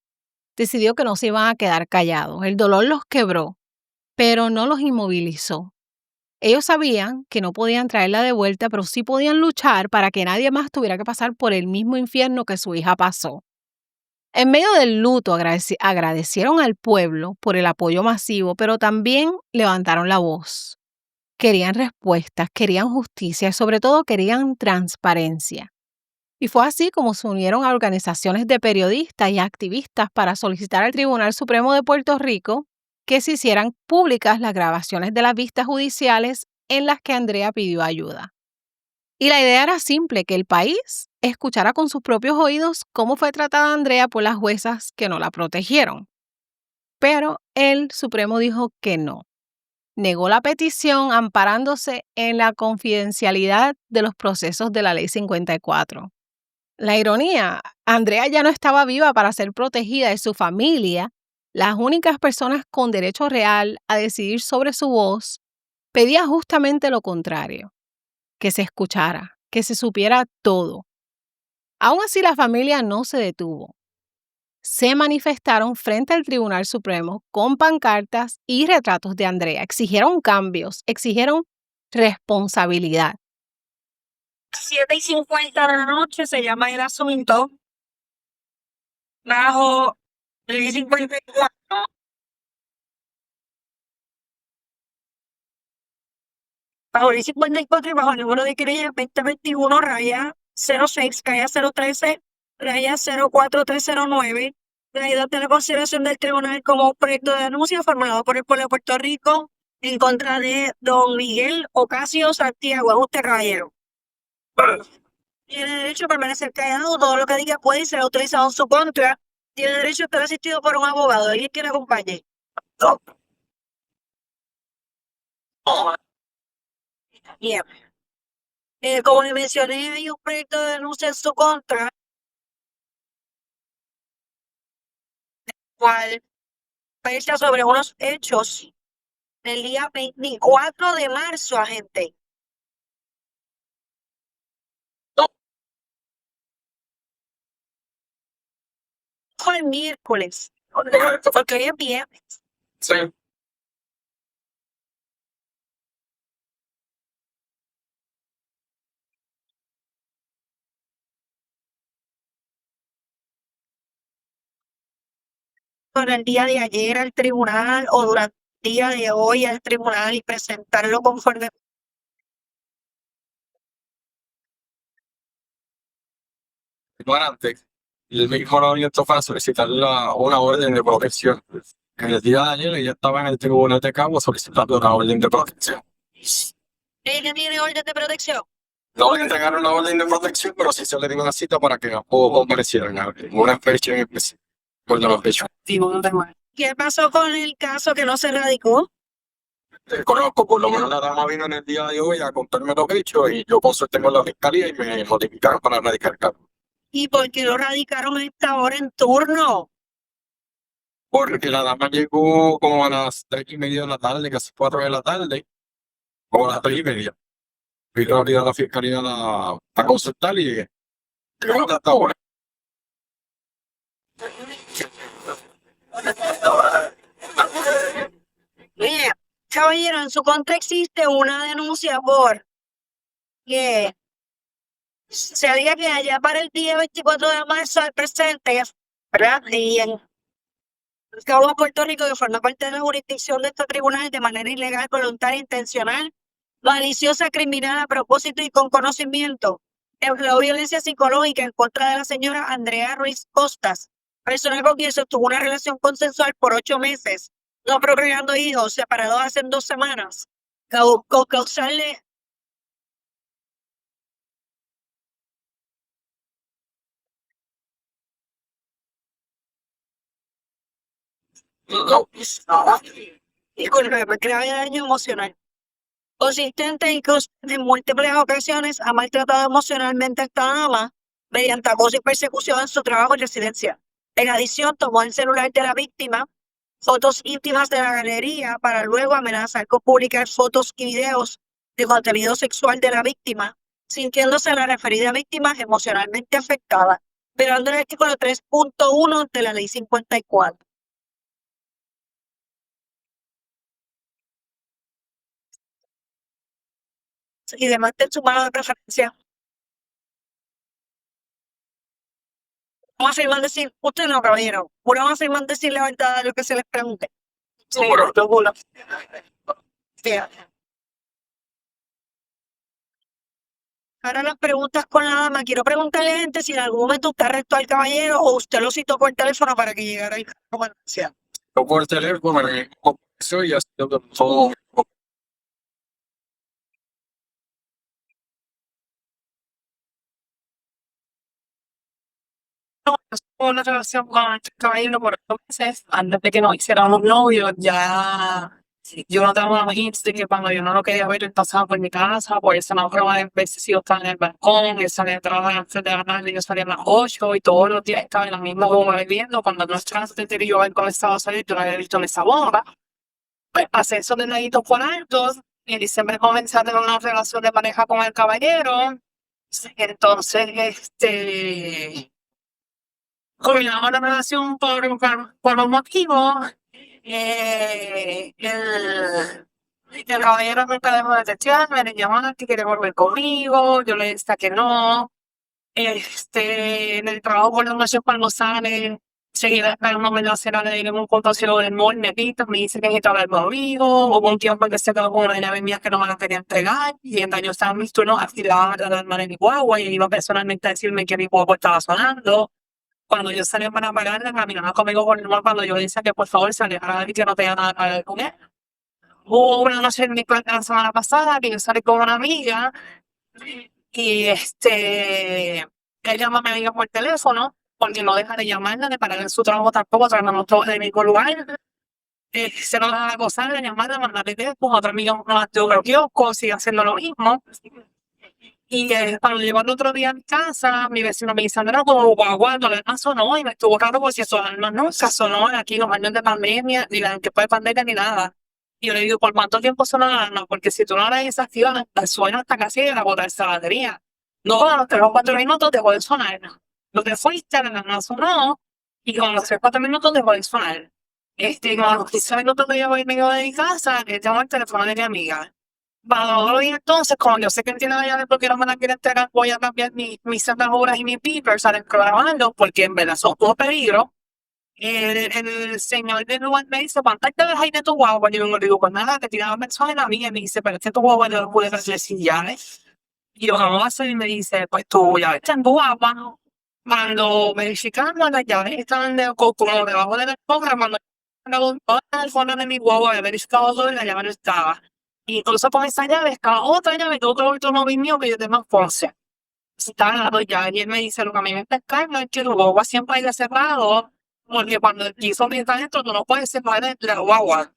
S1: decidió que no se iban a quedar callados. El dolor los quebró, pero no los inmovilizó. Ellos sabían que no podían traerla de vuelta, pero sí podían luchar para que nadie más tuviera que pasar por el mismo infierno que su hija pasó. En medio del luto agradecieron al pueblo por el apoyo masivo, pero también levantaron la voz. Querían respuestas, querían justicia y sobre todo querían transparencia. Y fue así como se unieron a organizaciones de periodistas y activistas para solicitar al Tribunal Supremo de Puerto Rico que se hicieran públicas las grabaciones de las vistas judiciales en las que Andrea pidió ayuda. Y la idea era simple, que el país escuchara con sus propios oídos cómo fue tratada Andrea por las juezas que no la protegieron. Pero el Supremo dijo que no. Negó la petición amparándose en la confidencialidad de los procesos de la Ley 54. La ironía, Andrea ya no estaba viva para ser protegida de su familia. Las únicas personas con derecho real a decidir sobre su voz pedía justamente lo contrario, que se escuchara, que se supiera todo. Aún así, la familia no se detuvo. Se manifestaron frente al Tribunal Supremo con pancartas y retratos de Andrea. Exigieron cambios, exigieron responsabilidad.
S4: 7:50 de la noche se llama el asunto. Bajo el 54. Bajo el 54 y bajo el número de querella 2021 raya 06 raya 013 raya 04309. Traído a la consideración del tribunal como un proyecto de denuncia formulado por el pueblo de Puerto Rico en contra de don Miguel Ocasio Santiago. Es usted, caballero. Tiene derecho a permanecer callado. Todo lo que diga puede ser utilizado en su contra. Tiene derecho a estar asistido por un abogado. ¿Alguien que le acompañe? No. Bien. Como le mencioné, hay un proyecto de denuncia en su contra, cual versa sobre unos hechos del día 24 de marzo, agente. Fue el miércoles, porque hoy es viernes.
S6: Sí.
S4: Sobre el día de ayer al tribunal o durante el día de hoy al tribunal y presentarlo conforme.
S6: Antes, el mismo movimiento fue a solicitar una orden de protección. En el día de ayer ella estaba en el tribunal de Cabo solicitando una orden de protección.
S4: ¿Ella tiene orden de protección?
S6: No le entregaron la orden de protección, pero sí se le dio una cita para que ambos comparecieran en una fecha en específico. Por la fecha.
S4: ¿Qué pasó con el caso que no se radicó?
S6: Conozco, por lo menos la dama vino en el día de hoy a contarme los hechos y yo consulté con la fiscalía y me notificaron para radicar el caso.
S4: ¿Y por qué lo radicaron a esta hora en turno?
S6: Porque la dama llegó como a las 3:30 de la tarde, casi 4 de la tarde, como a las 3:30. Vino a abrir a la fiscalía a consultar y llegó hasta ahora.
S4: Mire, caballero, en su contra existe una denuncia por que se diga que allá para el día 24 de marzo del presente, ¿verdad? Y en Cabo de Puerto Rico, que forma parte de la jurisdicción de este tribunal de manera ilegal, voluntaria, intencional, maliciosa, criminal, a propósito y con conocimiento, empleó violencia psicológica en contra de la señora Andrea Ruiz Costas, Persona con quien sostuvo una relación consensual por 8 meses, no procreando hijos, separados hace 2 semanas, con causarle grave daño emocional. Consistente y que en múltiples ocasiones ha maltratado emocionalmente a esta dama mediante acoso y persecución en su trabajo y residencia. En adición, tomó el celular de la víctima fotos íntimas de la galería para luego amenazar con publicar fotos y videos de contenido sexual de la víctima, sintiéndose la referida víctima emocionalmente afectada, violando el artículo 3.1 de la Ley 54. Y demás de su mano de preferencia. Vamos a afirmar decir, usted no, caballero. Vamos a afirmar decir la verdad de lo que se les pregunte.
S3: Seguro.
S4: Seguro. Sí. Ahora las preguntas con la dama. Quiero preguntarle, gente, si en algún momento usted arrestó al caballero o usted lo citó por teléfono para que llegara ahí.
S6: Yo por teléfono me convenció y así todo.
S3: Tuve una relación con este caballero por 2 meses antes de que nos hiciéramos novios. Ya yo no tengo una hits de que cuando yo no lo quería ver, él pasaba por mi casa, por eso no prueba de veces si yo estaba en el balcón, él salía de trabajar antes de la tarde, yo salía a las 8 y todos los días estaba en la misma bomba bebiendo. Cuando nuestra antes yo ver cómo estaba saliendo, yo no había visto en esa bomba. Pues pasé esos detallitos por altos y siempre comencé a tener una relación de pareja con el caballero. Entonces, culminamos la relación por un motivo. El caballero nunca dejó de textearme, de llamar, que quiere volver conmigo. Yo le decía que no. En el trabajo por la noche cuando sale, seguida esperándome la cena de ir en un contacio del mall, me pita, me dice que necesita hablar conmigo. Hubo un tiempo en que se quedó con una llave mía que no me la quería entregar. Y mientras yo estaba en mis turnos, afilaba la alarma de mi guagua y iba personalmente a decirme que mi guagua estaba sonando. Cuando yo salí para pagarle, caminaba conmigo por el mall cuando yo le decía que por favor se alejara y que no tenía nada que ver con él. Hubo una noche en mi cuenta la semana pasada que yo salí con una amiga y ella me amiga por teléfono porque no deja de llamarla, de parar en su trabajo tampoco, trabajamos todos en el mismo lugar. Se nos da a gozar de llamarla, mandarle teléfono, otra amiga nos de los kioscos, sigue haciendo lo mismo. Y cuando llegó el otro día a mi casa, mi vecino me dice, Andrea, como guagua, no le sonó, y me estuvo raro porque si eso no nunca sonó aquí los años de pandemia, ni la que fue pandemia, ni nada. Y yo le digo, ¿por cuánto tiempo sonó la alarma? Porque si tú no la desactivas, suena hasta casi de la botarse la batería. No, a los 3 o 4 minutos dejó de sonar. Lo que fuiste, la alarma sonó, y con los 3 o 4 minutos dejó de sonar. Con los 15 minutos que yo voy medio de mi casa, llamó el teléfono de mi amiga. Bueno, y entonces, como yo sé que él tiene la llave porque no me la quiere entregar, voy a cambiar mis cerraduras y mis beepers al programarlo, porque en verdad son todo peligro. El señor del lugar me dice, ¿cuántas llaves hay de tu guagua? Yo le digo, pues nada, te tiraba mensaje a la mía y me dice, pero es que tu guagua no lo pude hacer sin llaves. Y yo, vamos a hacer, y me dice, pues tu llave está en tu guagua, ¿no? Cuando verificamos las llaves estaban como debajo de la escoba, cuando el fondo de mi guagua había verificado todo y la llave no estaba. Y incluso con esa llave estaba otra llave de otro novio mío que yo tengo en Ponce. Estaban las 2 llaves y él me dice, lo que a mí me está escando es que tu guagua siempre haya cerrado, porque cuando el piso está dentro, tú no puedes separar la guagua.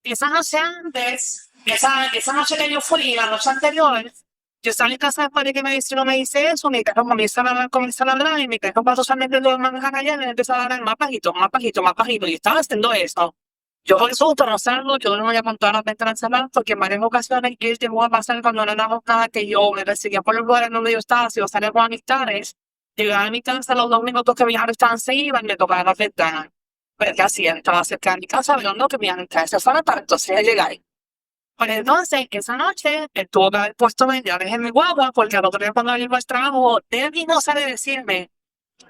S3: Esa noche antes, esa noche que yo fui, la noche anterior, yo estaba en casa después de que mi vecino me dice eso, mi carro comienza a ladrar y mi carro pasó solamente dos mangas allá y me empezó a ladrar más bajito, más bajito, más bajito. Y estaba haciendo eso. Yo por susto, no salgo, yo no voy a contar las ventanas cerradas porque en varias ocasiones él llegó a pasar cuando no éramos nada que yo me perseguía por los lugares donde yo estaba, si yo salía con amistades, llegaba a mi casa los 2 minutos que mis amistades estaban seguidas y me tocaba las ventanas. Pero ¿qué hacía? Estaba cerca de mi casa, viendo que mis amistades se fueran para entonces llegar. Pues entonces, esa noche, él tuvo que haber puesto mis llaves en mi guagua porque al otro día cuando llegó al trabajo, él mismo sale a decirme,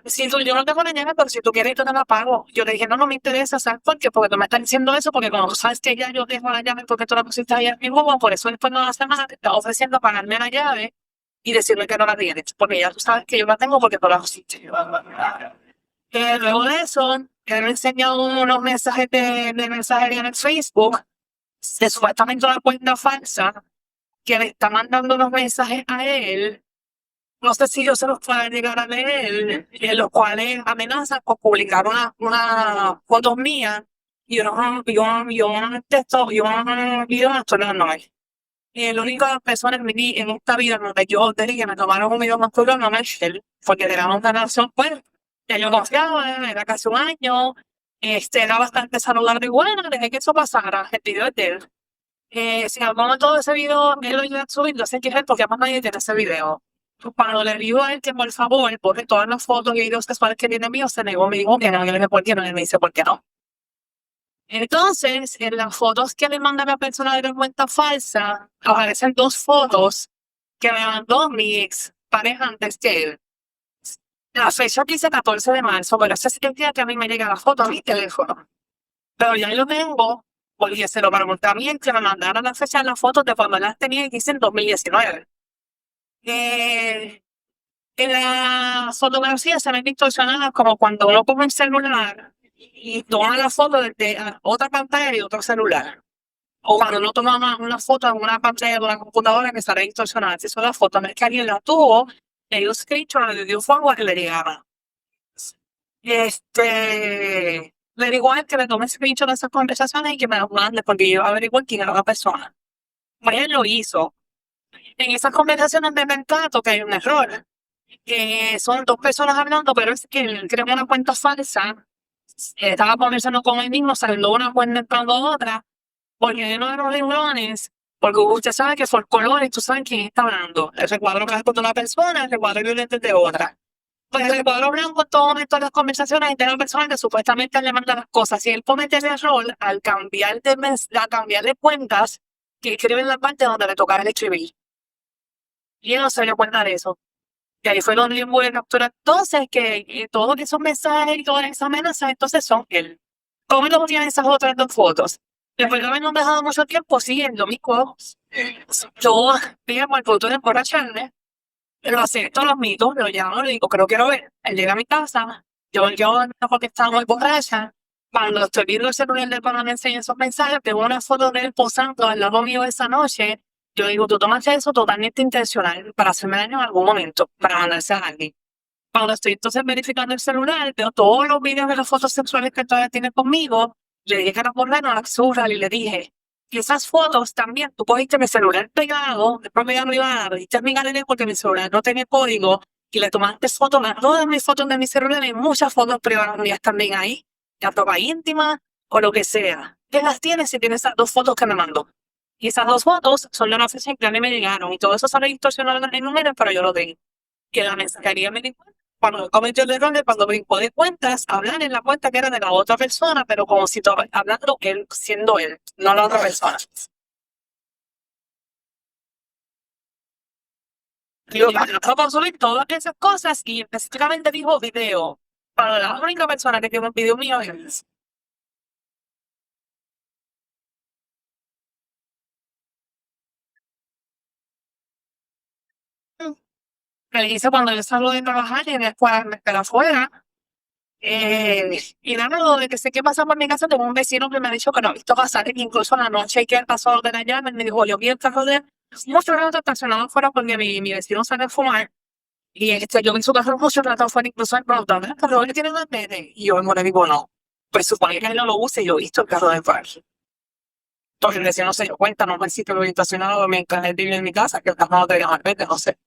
S3: yo no tengo la llave, pero si tú quieres, yo te la pago. Yo le dije, no me interesa, ¿sabes por qué? Porque tú me estás diciendo eso, porque cuando sabes que ya yo dejo la llave porque tú la pusiste ahí en mi guagua, por eso después de una semana te está ofreciendo pagarme la llave y decirme que no la tienes, porque ya tú sabes que yo la tengo porque tú la pusiste. Luego de eso, él me enseñó unos mensajes de mensajería en el Facebook de supuestamente una cuenta falsa que le está mandando unos mensajes a él. No sé si yo se los pueda llegar a leer, en los cuales amenazan con publicar una fotos mías y un texto y un video masturbándome. Y la única persona que viví en esta vida donde yo tenía que me tomaron un video masturbándome es él, porque teníamos una relación, pues, que yo confiaba, era casi un año, era bastante saludable y bueno, dejé que eso pasara, el video es de él. Si en algún momento de ese video él lo iba a subir, no sé qué es porque más nadie tiene ese video. Cuando le digo a él que por favor borre todas las fotos y videos sexuales que tiene mío, se negó, me dijo que no, yo le dije por qué no, y él me dice por qué no. Entonces, en las fotos que le manda la persona de la cuenta falsa, aparecen 2 fotos que me mandó mi ex pareja antes que él. La fecha dice 14 de marzo, pero ese es el día que a mí me llega la foto a mi teléfono. Pero ya lo tengo, porque se lo pregunté a mí que me mandara la fecha de las fotos de cuando las tenía y dice en 2019. En la fotografía se ven distorsionadas como cuando uno coge el celular y toma la foto desde otra pantalla de otro celular. O cuando uno toma una foto en una pantalla de una computadora que sale distorsionada. Si son las fotos, no es que alguien la tuvo, le dio screenshot, le dio forward que le llegaba. Le digo a él que le tome screenshot de esas conversaciones y que me las mande porque yo averiguo quién era la persona. Pues él lo hizo. En esas conversaciones me percato que hay un error. Son 2 personas hablando, pero es que él creó una cuenta falsa. Estaba conversando con él mismo, saliendo una cuenta entrando otra, porque no eran renglones, porque usted sabe que por colores tú sabes quién está hablando. El recuadro blanco de una persona, el recuadro violento de otra. Pues el recuadro blanco en todo momento de las conversaciones de la persona que supuestamente le manda las cosas. Y él comete el error al cambiar de cuentas que escribe en la parte donde le toca el escribir. Y él no se dio cuenta de eso. Y ahí fue donde yo pude capturar entonces que todos esos mensajes y todas esas amenazas entonces son él. ¿Cómo no tienen esas otras 2 fotos? Después de habernos dejado mucho tiempo siguiendo mis juegos, yo digamos al punto de emborracharme, lo acepto, los mitos, lo llamo, le digo que lo quiero ver. Él llega a mi casa, yo porque estaba muy borracha. Cuando estoy viendo el celular del pana me enseña esos mensajes, tengo una foto de él posando al lado mío esa noche. Yo digo, tú tomaste eso totalmente intencional para hacerme daño en algún momento, para mandarse a alguien. Cuando estoy entonces verificando el celular, veo todos los videos de las fotos sexuales que todavía tiene conmigo. Le dije que era borrar, no la zurra, y le dije, y esas fotos también, tú cogiste mi celular pegado, después me privada, viste mi galería porque mi celular no tenía código, y le tomaste fotos a todas mis fotos de mi celular, y muchas fotos privadas mías también ahí, ya ropa íntima o lo que sea. ¿Qué las tienes si tienes esas 2 fotos que me mandó? Y esas 2 fotos son de una fecha en que a mí me llegaron. Y todo eso sale distorsionado en el número, pero yo lo tengo. Que la mensajería me dijo, cuando cometió el error de cuando brincó de cuentas, hablar en la cuenta que era de la otra persona, pero como si todo, hablando él, siendo él, no la otra persona. Digo, yo puedo subir todas esas cosas y específicamente dijo video. Para la única persona que tiene un video mío es que le hice cuando yo salgo de trabajar y después me espera afuera. Y nada, lo de que sé qué pasa por mi casa, tengo un vecino que me ha dicho que no ha visto pasar, que incluso en la noche que él pasó de la llave, me dijo, yo vi el carro de él, mucho rato estacionado afuera porque mi vecino sale a fumar. Y yo vi su carro mucho rato afuera, incluso el productor, el carro que tiene más nene. Y yo le digo, no, pues supone que él no lo use y yo he visto el carro de par. Entonces el vecino se dio cuenta, no me que lo vi estacionado mientras él vive en mi casa, que el carro no tenía más nene, no sé.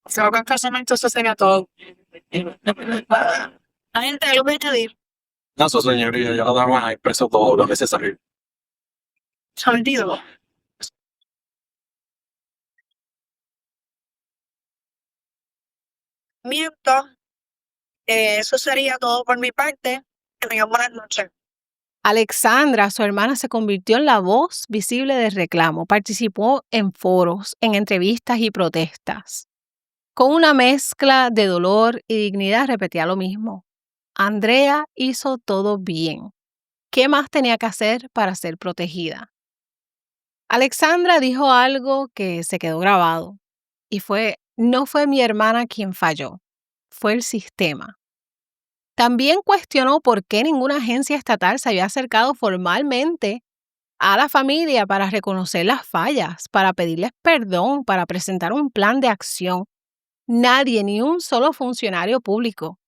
S3: Se va a casamiento, eso sería todo.
S4: La gente lo voy a pedir.
S6: No, su señoría, ya lo damos a expreso todo lo necesario.
S4: Sentido. Miento. Eso sería todo por mi parte. Que tengan buenas noches.
S1: Alexandra, su hermana, se convirtió en la voz visible del reclamo. Participó en foros, en entrevistas y protestas. Con una mezcla de dolor y dignidad repetía lo mismo. Andrea hizo todo bien. ¿Qué más tenía que hacer para ser protegida? Alexandra dijo algo que se quedó grabado. y no fue mi hermana quien falló, fue el sistema. También cuestionó por qué ninguna agencia estatal se había acercado formalmente a la familia para reconocer las fallas, para pedirles perdón, para presentar un plan de acción. Nadie, ni un solo funcionario público.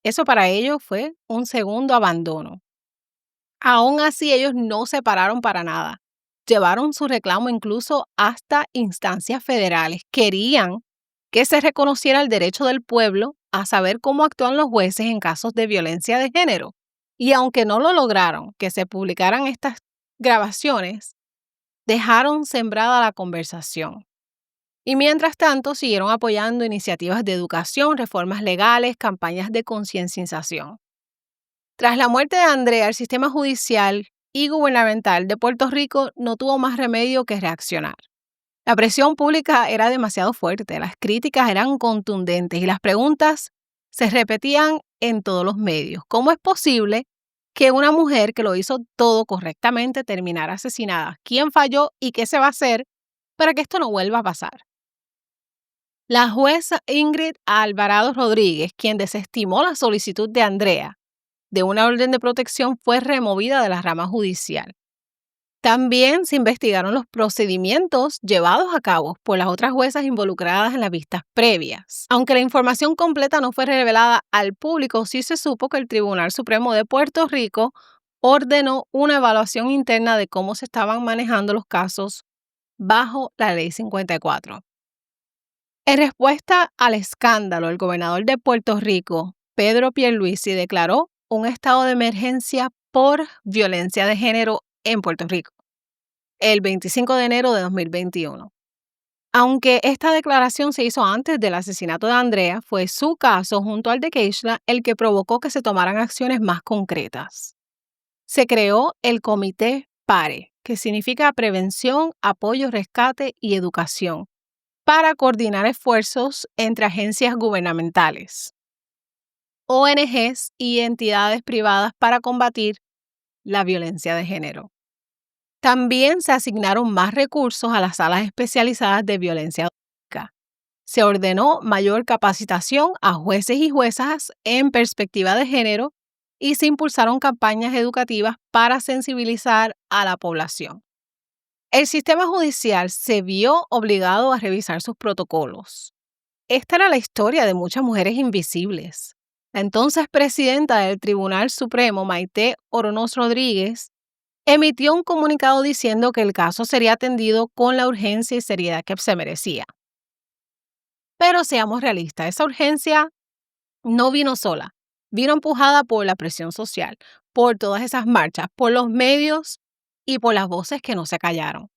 S1: Eso para ellos fue un segundo abandono. Aún así, ellos no se pararon para nada. Llevaron su reclamo incluso hasta instancias federales. Querían que se reconociera el derecho del pueblo a saber cómo actúan los jueces en casos de violencia de género. Y aunque no lo lograron, que se publicaran estas grabaciones, dejaron sembrada la conversación. Y mientras tanto, siguieron apoyando iniciativas de educación, reformas legales, campañas de concienciación. Tras la muerte de Andrea, el sistema judicial y gubernamental de Puerto Rico no tuvo más remedio que reaccionar. La presión pública era demasiado fuerte, las críticas eran contundentes y las preguntas se repetían en todos los medios. ¿Cómo es posible que una mujer que lo hizo todo correctamente terminara asesinada? ¿Quién falló y qué se va a hacer para que esto no vuelva a pasar? La jueza Ingrid Alvarado Rodríguez, quien desestimó la solicitud de Andrea de una orden de protección, fue removida de la rama judicial. También se investigaron los procedimientos llevados a cabo por las otras juezas involucradas en las vistas previas. Aunque la información completa no fue revelada al público, sí se supo que el Tribunal Supremo de Puerto Rico ordenó una evaluación interna de cómo se estaban manejando los casos bajo la Ley 54. En respuesta al escándalo, el gobernador de Puerto Rico, Pedro Pierluisi, declaró un estado de emergencia por violencia de género en Puerto Rico el 25 de enero de 2021. Aunque esta declaración se hizo antes del asesinato de Andrea, fue su caso junto al de Keishla el que provocó que se tomaran acciones más concretas. Se creó el Comité PARE, que significa Prevención, Apoyo, Rescate y Educación, para coordinar esfuerzos entre agencias gubernamentales, ONGs y entidades privadas para combatir la violencia de género. También se asignaron más recursos a las salas especializadas de violencia doméstica. Se ordenó mayor capacitación a jueces y juezas en perspectiva de género y se impulsaron campañas educativas para sensibilizar a la población. El sistema judicial se vio obligado a revisar sus protocolos. Esta era la historia de muchas mujeres invisibles. La entonces presidenta del Tribunal Supremo, Maite Oronoz Rodríguez, emitió un comunicado diciendo que el caso sería atendido con la urgencia y seriedad que se merecía. Pero seamos realistas, esa urgencia no vino sola, vino empujada por la presión social, por todas esas marchas, por los medios y por las voces que no se callaron.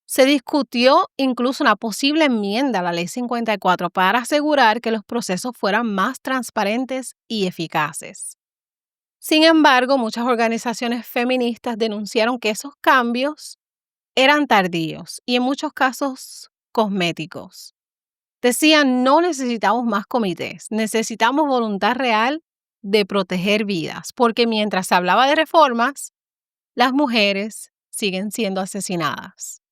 S1: Se discutió incluso una posible enmienda a la Ley 54 para asegurar que los procesos fueran más transparentes y eficaces. Sin embargo, muchas organizaciones feministas denunciaron que esos cambios eran tardíos y en muchos casos cosméticos. Decían, no necesitamos más comités, necesitamos voluntad real de proteger vidas, porque mientras se hablaba de reformas, las mujeres siguen siendo asesinadas.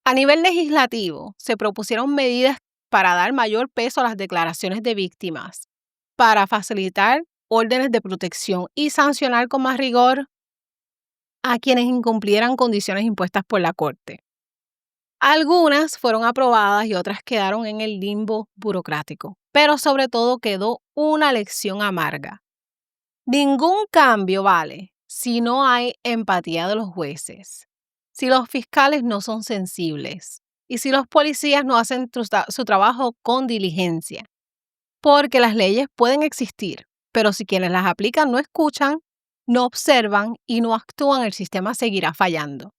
S1: A nivel legislativo, se propusieron medidas para dar mayor peso a las declaraciones de víctimas, para facilitar órdenes de protección y sancionar con más rigor a quienes incumplieran condiciones impuestas por la Corte. Algunas fueron aprobadas y otras quedaron en el limbo burocrático, pero sobre todo quedó una lección amarga. Ningún cambio vale si no hay empatía de los jueces, si los fiscales no son sensibles y si los policías no hacen su trabajo con diligencia. Porque las leyes pueden existir, pero si quienes las aplican no escuchan, no observan y no actúan, el sistema seguirá fallando.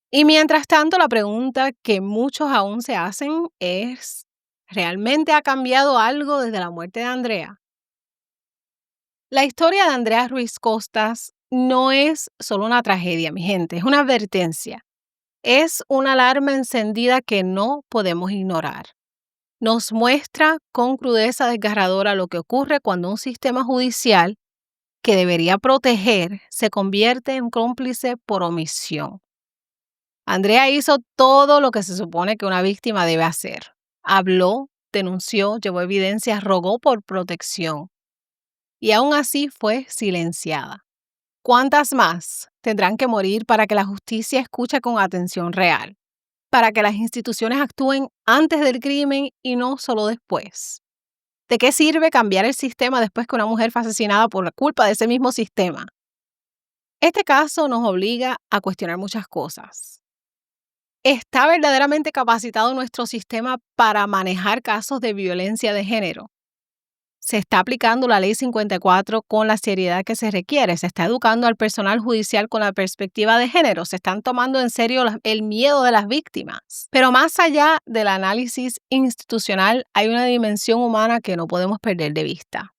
S1: Y mientras tanto, la pregunta que muchos aún se hacen es, ¿realmente ha cambiado algo desde la muerte de Andrea? La historia de Andrea Ruiz Costas no es solo una tragedia, mi gente, es una advertencia. Es una alarma encendida que no podemos ignorar. Nos muestra con crudeza desgarradora lo que ocurre cuando un sistema judicial que debería proteger se convierte en cómplice por omisión. Andrea hizo todo lo que se supone que una víctima debe hacer. Habló, denunció, llevó evidencias, rogó por protección. Y aún así fue silenciada. ¿Cuántas más tendrán que morir para que la justicia escuche con atención real? Para que las instituciones actúen antes del crimen y no solo después. ¿De qué sirve cambiar el sistema después que una mujer fue asesinada por la culpa de ese mismo sistema? Este caso nos obliga a cuestionar muchas cosas. ¿Está verdaderamente capacitado nuestro sistema para manejar casos de violencia de género? ¿Se está aplicando la Ley 54 con la seriedad que se requiere? ¿Se está educando al personal judicial con la perspectiva de género? ¿Se están tomando en serio el miedo de las víctimas? Pero más allá del análisis institucional, hay una dimensión humana que no podemos perder de vista.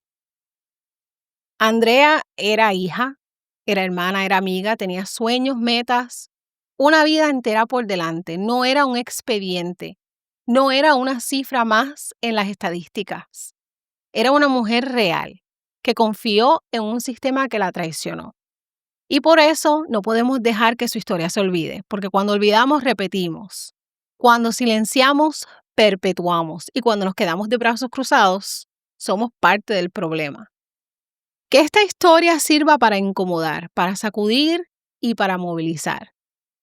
S1: Andrea era hija, era hermana, era amiga, tenía sueños, metas, una vida entera por delante. No era un expediente, no era una cifra más en las estadísticas. Era una mujer real, que confió en un sistema que la traicionó. Y por eso no podemos dejar que su historia se olvide, porque cuando olvidamos, repetimos. Cuando silenciamos, perpetuamos. Y cuando nos quedamos de brazos cruzados, somos parte del problema. Que esta historia sirva para incomodar, para sacudir y para movilizar.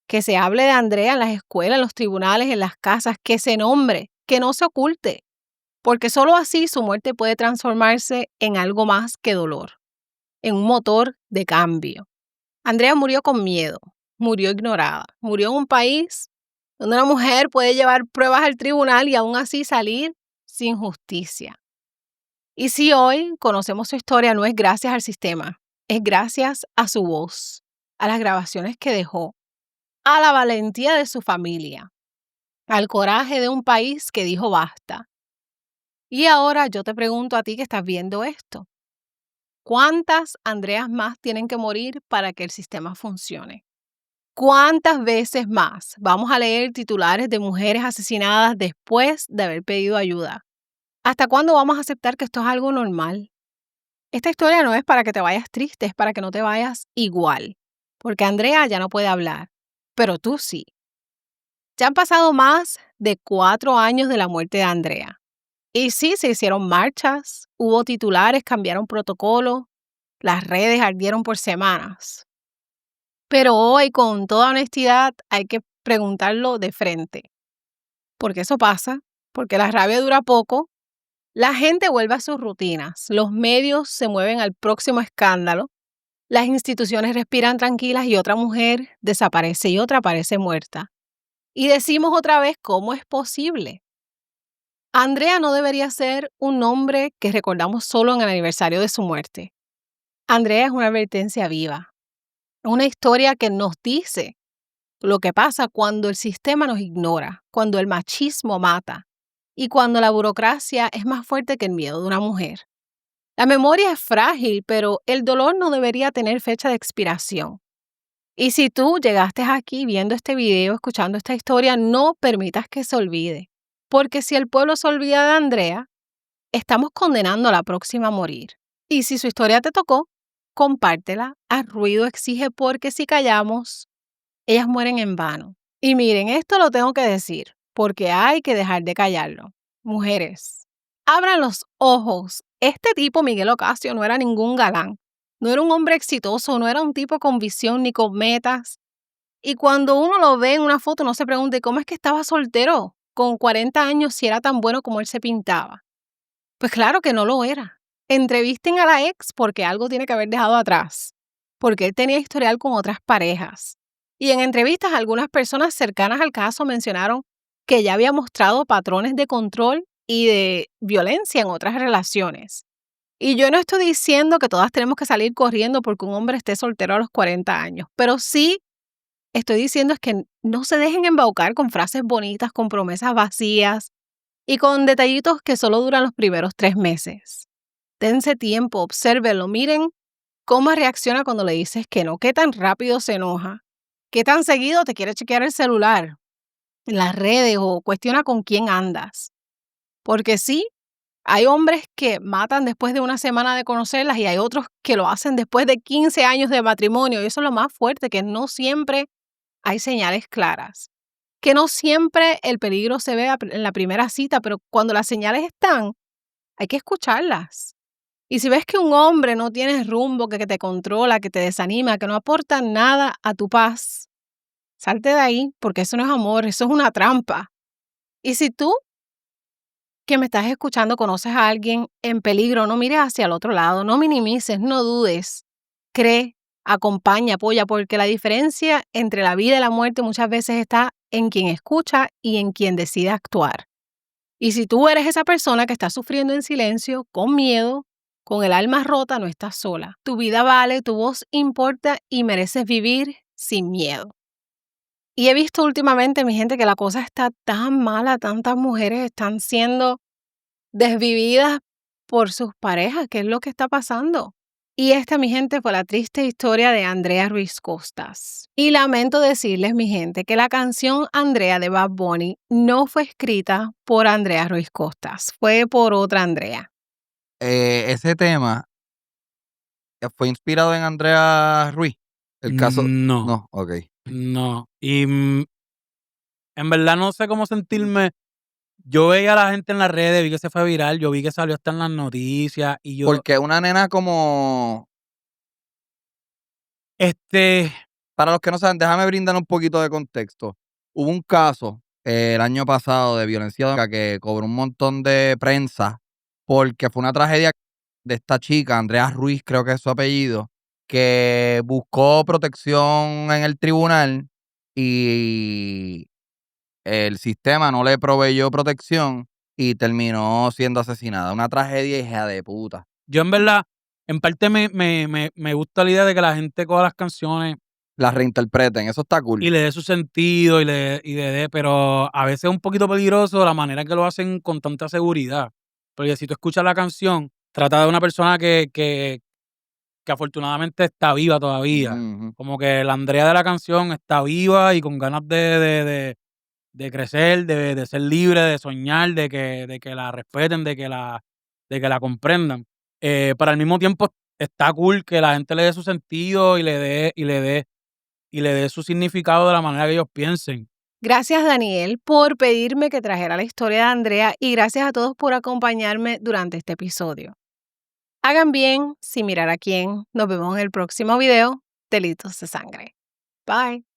S1: Que se hable de Andrea en las escuelas, en los tribunales, en las casas, que se nombre, que no se oculte. Porque solo así su muerte puede transformarse en algo más que dolor, en un motor de cambio. Andrea murió con miedo, murió ignorada, murió en un país donde una mujer puede llevar pruebas al tribunal y aún así salir sin justicia. Y si hoy conocemos su historia, no es gracias al sistema, es gracias a su voz, a las grabaciones que dejó, a la valentía de su familia, al coraje de un país que dijo basta. Y ahora yo te pregunto a ti que estás viendo esto. ¿Cuántas Andreas más tienen que morir para que el sistema funcione? ¿Cuántas veces más vamos a leer titulares de mujeres asesinadas después de haber pedido ayuda? ¿Hasta cuándo vamos a aceptar que esto es algo normal? Esta historia no es para que te vayas triste, es para que no te vayas igual. Porque Andrea ya no puede hablar, pero tú sí. Ya han pasado más de 4 años de la muerte de Andrea. Y sí, se hicieron marchas, hubo titulares, cambiaron protocolo, las redes ardieron por semanas. Pero hoy, con toda honestidad, hay que preguntarlo de frente. ¿Por qué eso pasa? Porque la rabia dura poco, la gente vuelve a sus rutinas, los medios se mueven al próximo escándalo, las instituciones respiran tranquilas y otra mujer desaparece y otra aparece muerta. Y decimos otra vez, ¿cómo es posible? Andrea no debería ser un nombre que recordamos solo en el aniversario de su muerte. Andrea es una advertencia viva, una historia que nos dice lo que pasa cuando el sistema nos ignora, cuando el machismo mata y cuando la burocracia es más fuerte que el miedo de una mujer. La memoria es frágil, pero el dolor no debería tener fecha de expiración. Y si tú llegaste aquí viendo este video, escuchando esta historia, no permitas que se olvide. Porque si el pueblo se olvida de Andrea, estamos condenando a la próxima a morir. Y si su historia te tocó, compártela. Haz ruido, exige, porque si callamos, ellas mueren en vano. Y miren, esto lo tengo que decir, porque hay que dejar de callarlo. Mujeres, abran los ojos. Este tipo, Miguel Ocasio, no era ningún galán. No era un hombre exitoso, no era un tipo con visión ni con metas. Y cuando uno lo ve en una foto, no se pregunte cómo es que estaba soltero con 40 años si era tan bueno como él se pintaba. Pues claro que no lo era. Entrevisten a la ex porque algo tiene que haber dejado atrás, porque él tenía historial con otras parejas. Y en entrevistas algunas personas cercanas al caso mencionaron que ya había mostrado patrones de control y de violencia en otras relaciones. Y yo no estoy diciendo que todas tenemos que salir corriendo porque un hombre esté soltero a los 40 años, pero sí estoy diciendo es que no se dejen embaucar con frases bonitas, con promesas vacías y con detallitos que solo duran los primeros 3 meses. Dense tiempo, obsérvenlo, miren cómo reacciona cuando le dices que no, qué tan rápido se enoja, qué tan seguido te quiere chequear el celular, en las redes o cuestiona con quién andas. Porque sí, hay hombres que matan después de una semana de conocerlas y hay otros que lo hacen después de 15 años de matrimonio y eso es lo más fuerte, que no siempre hay señales claras. que no siempre el peligro se ve en la primera cita, pero cuando las señales están, hay que escucharlas. Y si ves que un hombre no tiene rumbo, que te controla, que te desanima, que no aporta nada a tu paz, salte de ahí, porque eso no es amor, eso es una trampa. Y si tú, que me estás escuchando, conoces a alguien en peligro, no mires hacia el otro lado, no minimices, no dudes, cree, acompaña, apoya, porque la diferencia entre la vida y la muerte muchas veces está en quien escucha y en quien decide actuar. Y si tú eres esa persona que está sufriendo en silencio, con miedo, con el alma rota, no estás sola. Tu vida vale, tu voz importa y mereces vivir sin miedo. Y he visto últimamente, mi gente, que la cosa está tan mala, tantas mujeres están siendo desvividas por sus parejas. ¿Qué es lo que está pasando? Y esta, mi gente, fue la triste historia de Andrea Ruiz Costas. Y lamento decirles, mi gente, que la canción Andrea de Bad Bunny no fue escrita por Andrea Ruiz Costas, fue por otra Andrea.
S9: Ese tema fue inspirado en Andrea Ruiz. El caso.
S10: No,
S9: No, ok.
S10: no. Y en verdad no sé cómo sentirme. Yo veía a la gente en las redes, vi que se fue viral, yo vi que salió hasta en las noticias y yo,
S9: Porque una nena como. Para los que no saben, déjame brindar un poquito de contexto. Hubo un caso el año pasado de violencia doméstica que cobró un montón de prensa porque fue una tragedia de esta chica, Andrea Ruiz, creo que es su apellido, que buscó protección en el tribunal y el sistema no le proveyó protección y terminó siendo asesinada. Una tragedia hija de puta.
S10: yo en verdad, en parte me gusta la idea de que la gente coja las canciones
S9: Las reinterpreten, eso está cool.
S10: y le dé su sentido y le dé, pero a veces es un poquito peligroso la manera en que lo hacen con tanta seguridad. Porque si tú escuchas la canción, trata de una persona que afortunadamente está viva todavía.
S9: Ujú.
S10: Como que la Andrea de la canción está viva y con ganas de crecer, de ser libre, de soñar, de que la respeten, de que la comprendan. Pero al mismo tiempo está cool que la gente le dé su sentido y le dé su significado de la manera que ellos piensen.
S1: Gracias, Daniel, por pedirme que trajera la historia de Andrea y gracias a todos por acompañarme durante este episodio. Hagan bien sin mirar a quién. Nos vemos en el próximo video. Delitos de Sangre. Bye.